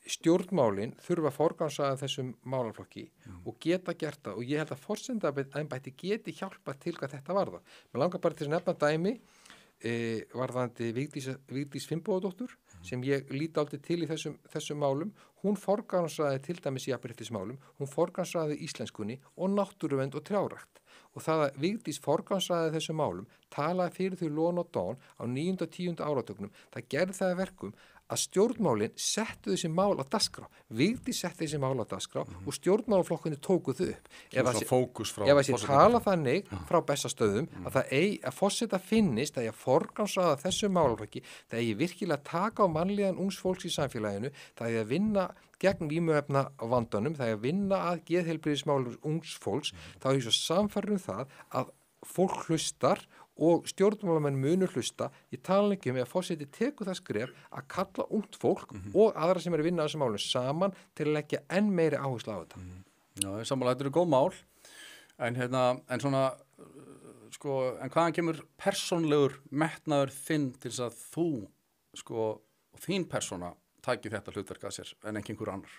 stjórnmálin þurfa að forgangsraða þessum málaflokki og geta gert það og ég held að forsetaembætti geti hjálpað til hvað þetta varða. Mér langar bara til að nefna dæmi varðandi Vigdís Finnbogadóttur sem ég líti aldrei til í þessum málum, hún forgangsraði til dæmis í jafnréttismálum, hún forgangsraði íslenskunni og náttúruvernd og trjárækt. Og það að Vigdís forgangsraði þessum málum, talaði fyrir þau lón og dón á 9. og 10. áratögnum, það gerði það að verkum að stjórnmálin settu þessi mál á dagskrá. Vigdís setti þessi mál á dagskrá og stjórnmálaflokkunni tóku þau upp. Ef að sé tala þannig frá Bessastöðum að forseta finnist að ég forgangsraða þessu málaflokki, það eigi virkilega taka á mannlegan ungs fólks í samfélaginu, það eigi að vinna gegn vímuefna vandanum, það eigi að vinna að geðheilbrigðismálum ungs fólks, þá er ég svo samfærður það að fólk hlustar og stjórnmálamenn munu hlusta. Ég tala ekki að forseti tekur það skref að kalla ungt fólk og aðra sem eru að vinna að þessum málum saman til að leggja enn meiri áherslu á þetta. Já, sammála, þetta eru góð mál en svona en hvaðan kemur persónlegur metnaður þinn til þess að þú og þín persóna taki þetta hlutverk að sér en ekki einhver annar?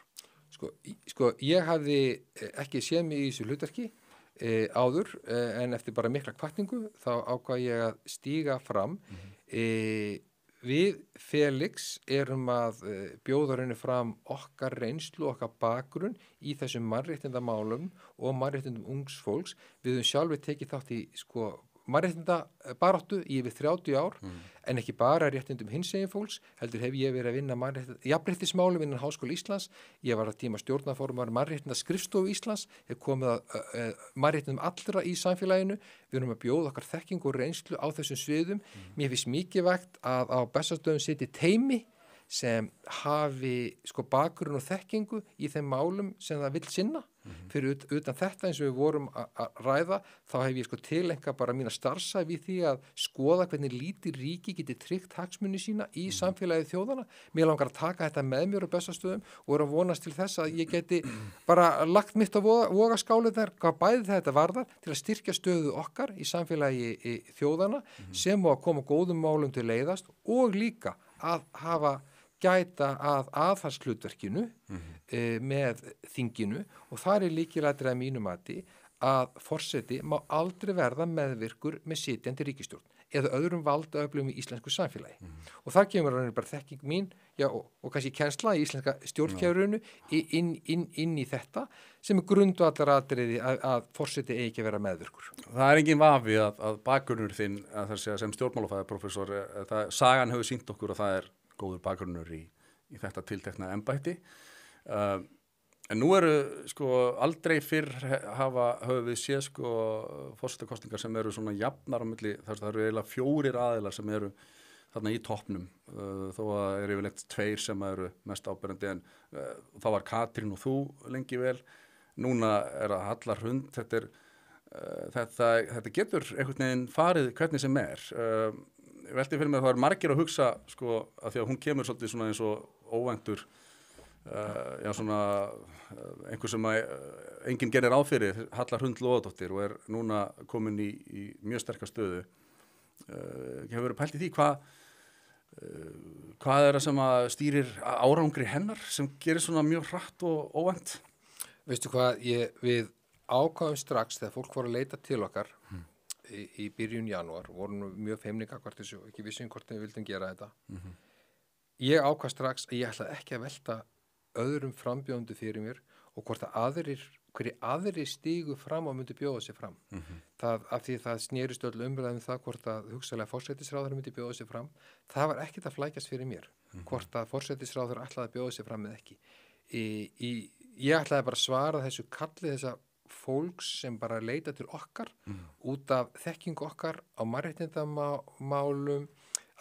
Ég hafði ekki séð mig í þessu hlutverki áður en eftir bara mikla hvatningu þá ákvað ég að stíga fram. Við Felix erum að bjóða rauninni fram okkar reynslu, okkar bakgrunn í þessum mannréttindamálum og mannréttindum ungs fólks. Við höfum sjálfur tekið þátt í mannréttindabaráttu í yfir 30 ár en ekki bara réttindum hinsegin fólks, heldur hef ég verið að vinna jafnréttismálum innan Háskóla Íslands. Ég var að tíma stjórnarformaður mannréttindaskrifstofu Íslands, hef komið að mannréttindum allra í samfélaginu. Við erum að bjóða okkar þekkingu og reynslu á þessum sviðum. Mér finnst mikilvægt að á Bessastöðum sitji teymi sem hafi bakgrunn og þekkingu í þeim málum sem það vill sinna. Fyrir utan þetta eins og við vorum að ræða, þá hef ég tilenga bara mína starfsævi í því að skoða hvernig lítið ríki geti tryggt hagsmuni sína í samfélagi þjóðana. Mér langar að taka þetta með mér á Bessastöðum og er að vonast til þess að ég geti bara lagt mitt á vogaskálið þar, hvað bæði þetta varðar til að styrkja stöðu okkar í samfélagi þjóðana sem og að koma góðum málum til leiðast og líka að gæta að aðhaldshlutverkinu með þinginu og það er líkilætrið að mínu mati að forseti má aldrei verða meðvirkur með sitjandi ríkisstjórn eða öðrum valdaöflum í íslensku samfélagi. Og þar kemur bara þekking mín og kannski kennsla í íslenska stjórnkerfinu inn í þetta sem er grundvallaratriði að forseti eigi ekki að vera meðvirkur. Það er engin vafi að bakgrunnur þinn að það sé sem stjórnmálafræðiprófessor, sagan hefur sýnt okkur að það er góður bakgrunnur í þetta tiltekna embætti. En nú eru aldrei fyrr höfum við séð forsetakosningar sem eru svona jafnar á milli, það eru eiginlega 4 aðilar sem eru þarna í toppnum, þó að eru yfirleitt 2 sem eru mest áberandi en þá var Katrín og þú lengi vel. Núna er að Hallar Hund, þetta getur einhvern veginn farið hvernig sem er. Velti fyrir mér að það er margir að hugsa að því að hún kemur svolítið svona eins og óvæntur einhver sem enginn gerir ráð fyrir, Hallar Hund Logadóttir og er núna komin í mjög sterka stöðu. Hefur verið pælt í því hvað er það sem að stýrir árangri hennar sem gerir svona mjög hratt og óvænt? Veistu hvað, við ákváðum strax þegar fólk voru að leita til okkar í byrjun janúar, vorum mjög feimninga hvort þessu, ekki vissum hvort við vildum gera þetta. Ég ákvað strax að ég ætlaði ekki að velta öðrum frambjóðendu fyrir mér og hvort að hverju aðri stígu fram og myndi bjóða sig fram. Af því það snerist öll umræðum það hvort að hugsanlega forsætisráðherra myndi bjóða sig fram. Það var ekkert að flækjast fyrir mér, hvort að forsætisráðherra ætlaði að bjóða sig fram eða ekki. Ég ætlaði bara að svara þessu kalli þessa fólks sem bara leita til okkar út af þekkingu okkar á mannréttindamálum,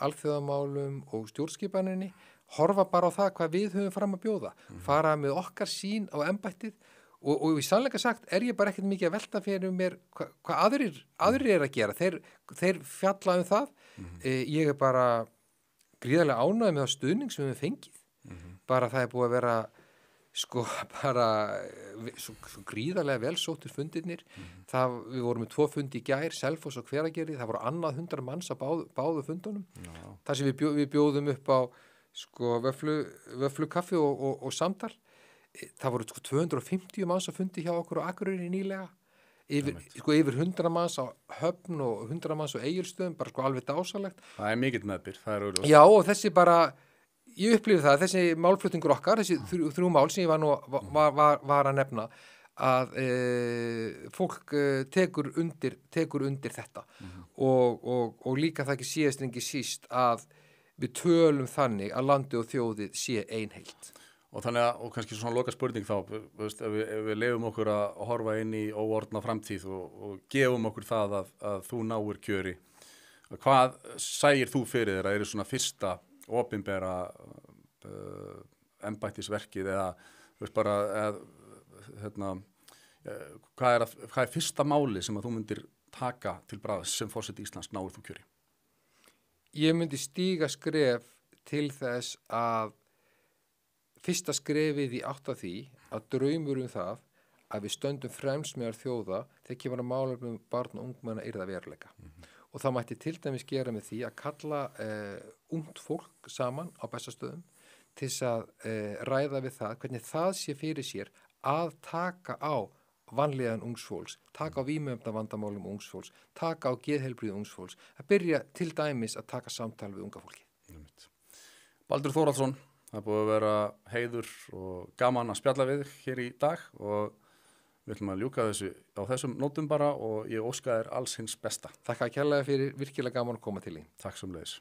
alþjóðamálum og stjórnskipaninni, horfa bara á það hvað við höfum fram að bjóða, fara með okkar sýn á embættið og í sannleika sagt er ég bara ekkert mikið að velta fyrir mér hvað aðrir er að gera, þeir fjalla um það. Ég er bara gríðarlega ánægður með það stuðning sem við höfum fengið, bara það er búið að vera bara svo gríðarlega velsóttir fundirnir. Við vorum með 2 fundi í gær, Selfoss og Hveragerði, það voru annað 100 manns á báðu fundunum. Þar sem við bjóðum upp á vöfflukaffi og samtal. Það voru 250 manns að fundi hjá okkur á Akureyri nýlega. Yfir 100 manns á Höfn og 100 manns á Egilsstöðum, bara alveg dásalegt. Það er mikill meðbyr, það er auðvitað. Já, og þessi bara ég upplifði það, þessi málflutningur okkar, þessi þrjú mál sem ég var nú var að nefna, að fólk tekur undir þetta og líka það ekki síðast en ekki síst að við tölum þannig að landi og þjóðið sé einheilt. Og þannig að, og kannski svona loka spurning þá, veist, ef við leyfum okkur að horfa inn í óorðna framtíð og gefum okkur það að þú náir kjöri, hvað sægir þú fyrir þér að eru svona fyrsta opinbera embættisverkið eða veist bara hvað er fyrsta máli sem að þú myndir taka til bragðs sem forseti Íslands náir þú kjöri? Ég myndi stíga skref til þess að fyrsta skrefið í átt að því að draumur það að við stöndum fremst meðal þjóða þegar kemur að málefnum barn og ungmenna yrða veruleika. Og það mætti til dæmis gera með því að kalla ungt fólk saman á Bessastöðum til þess að ræða við það hvernig það sé fyrir sér að taka á vanlíðan ungs fólks, taka á vímuefna vandamálum ungs fólks, taka á geðheilbrigði ungs fólks, að byrja til dæmis að taka samtal við unga fólki. Baldur Þórhallsson, það búið að vera heiður og gaman að spjalla við hér í dag og við ætlum að ljúka þessu á þessum nótum bara og ég óska þér alls hins besta. Þakka kærlega fyrir, virkilega gaman að koma til þín. Takk sömuleiðis.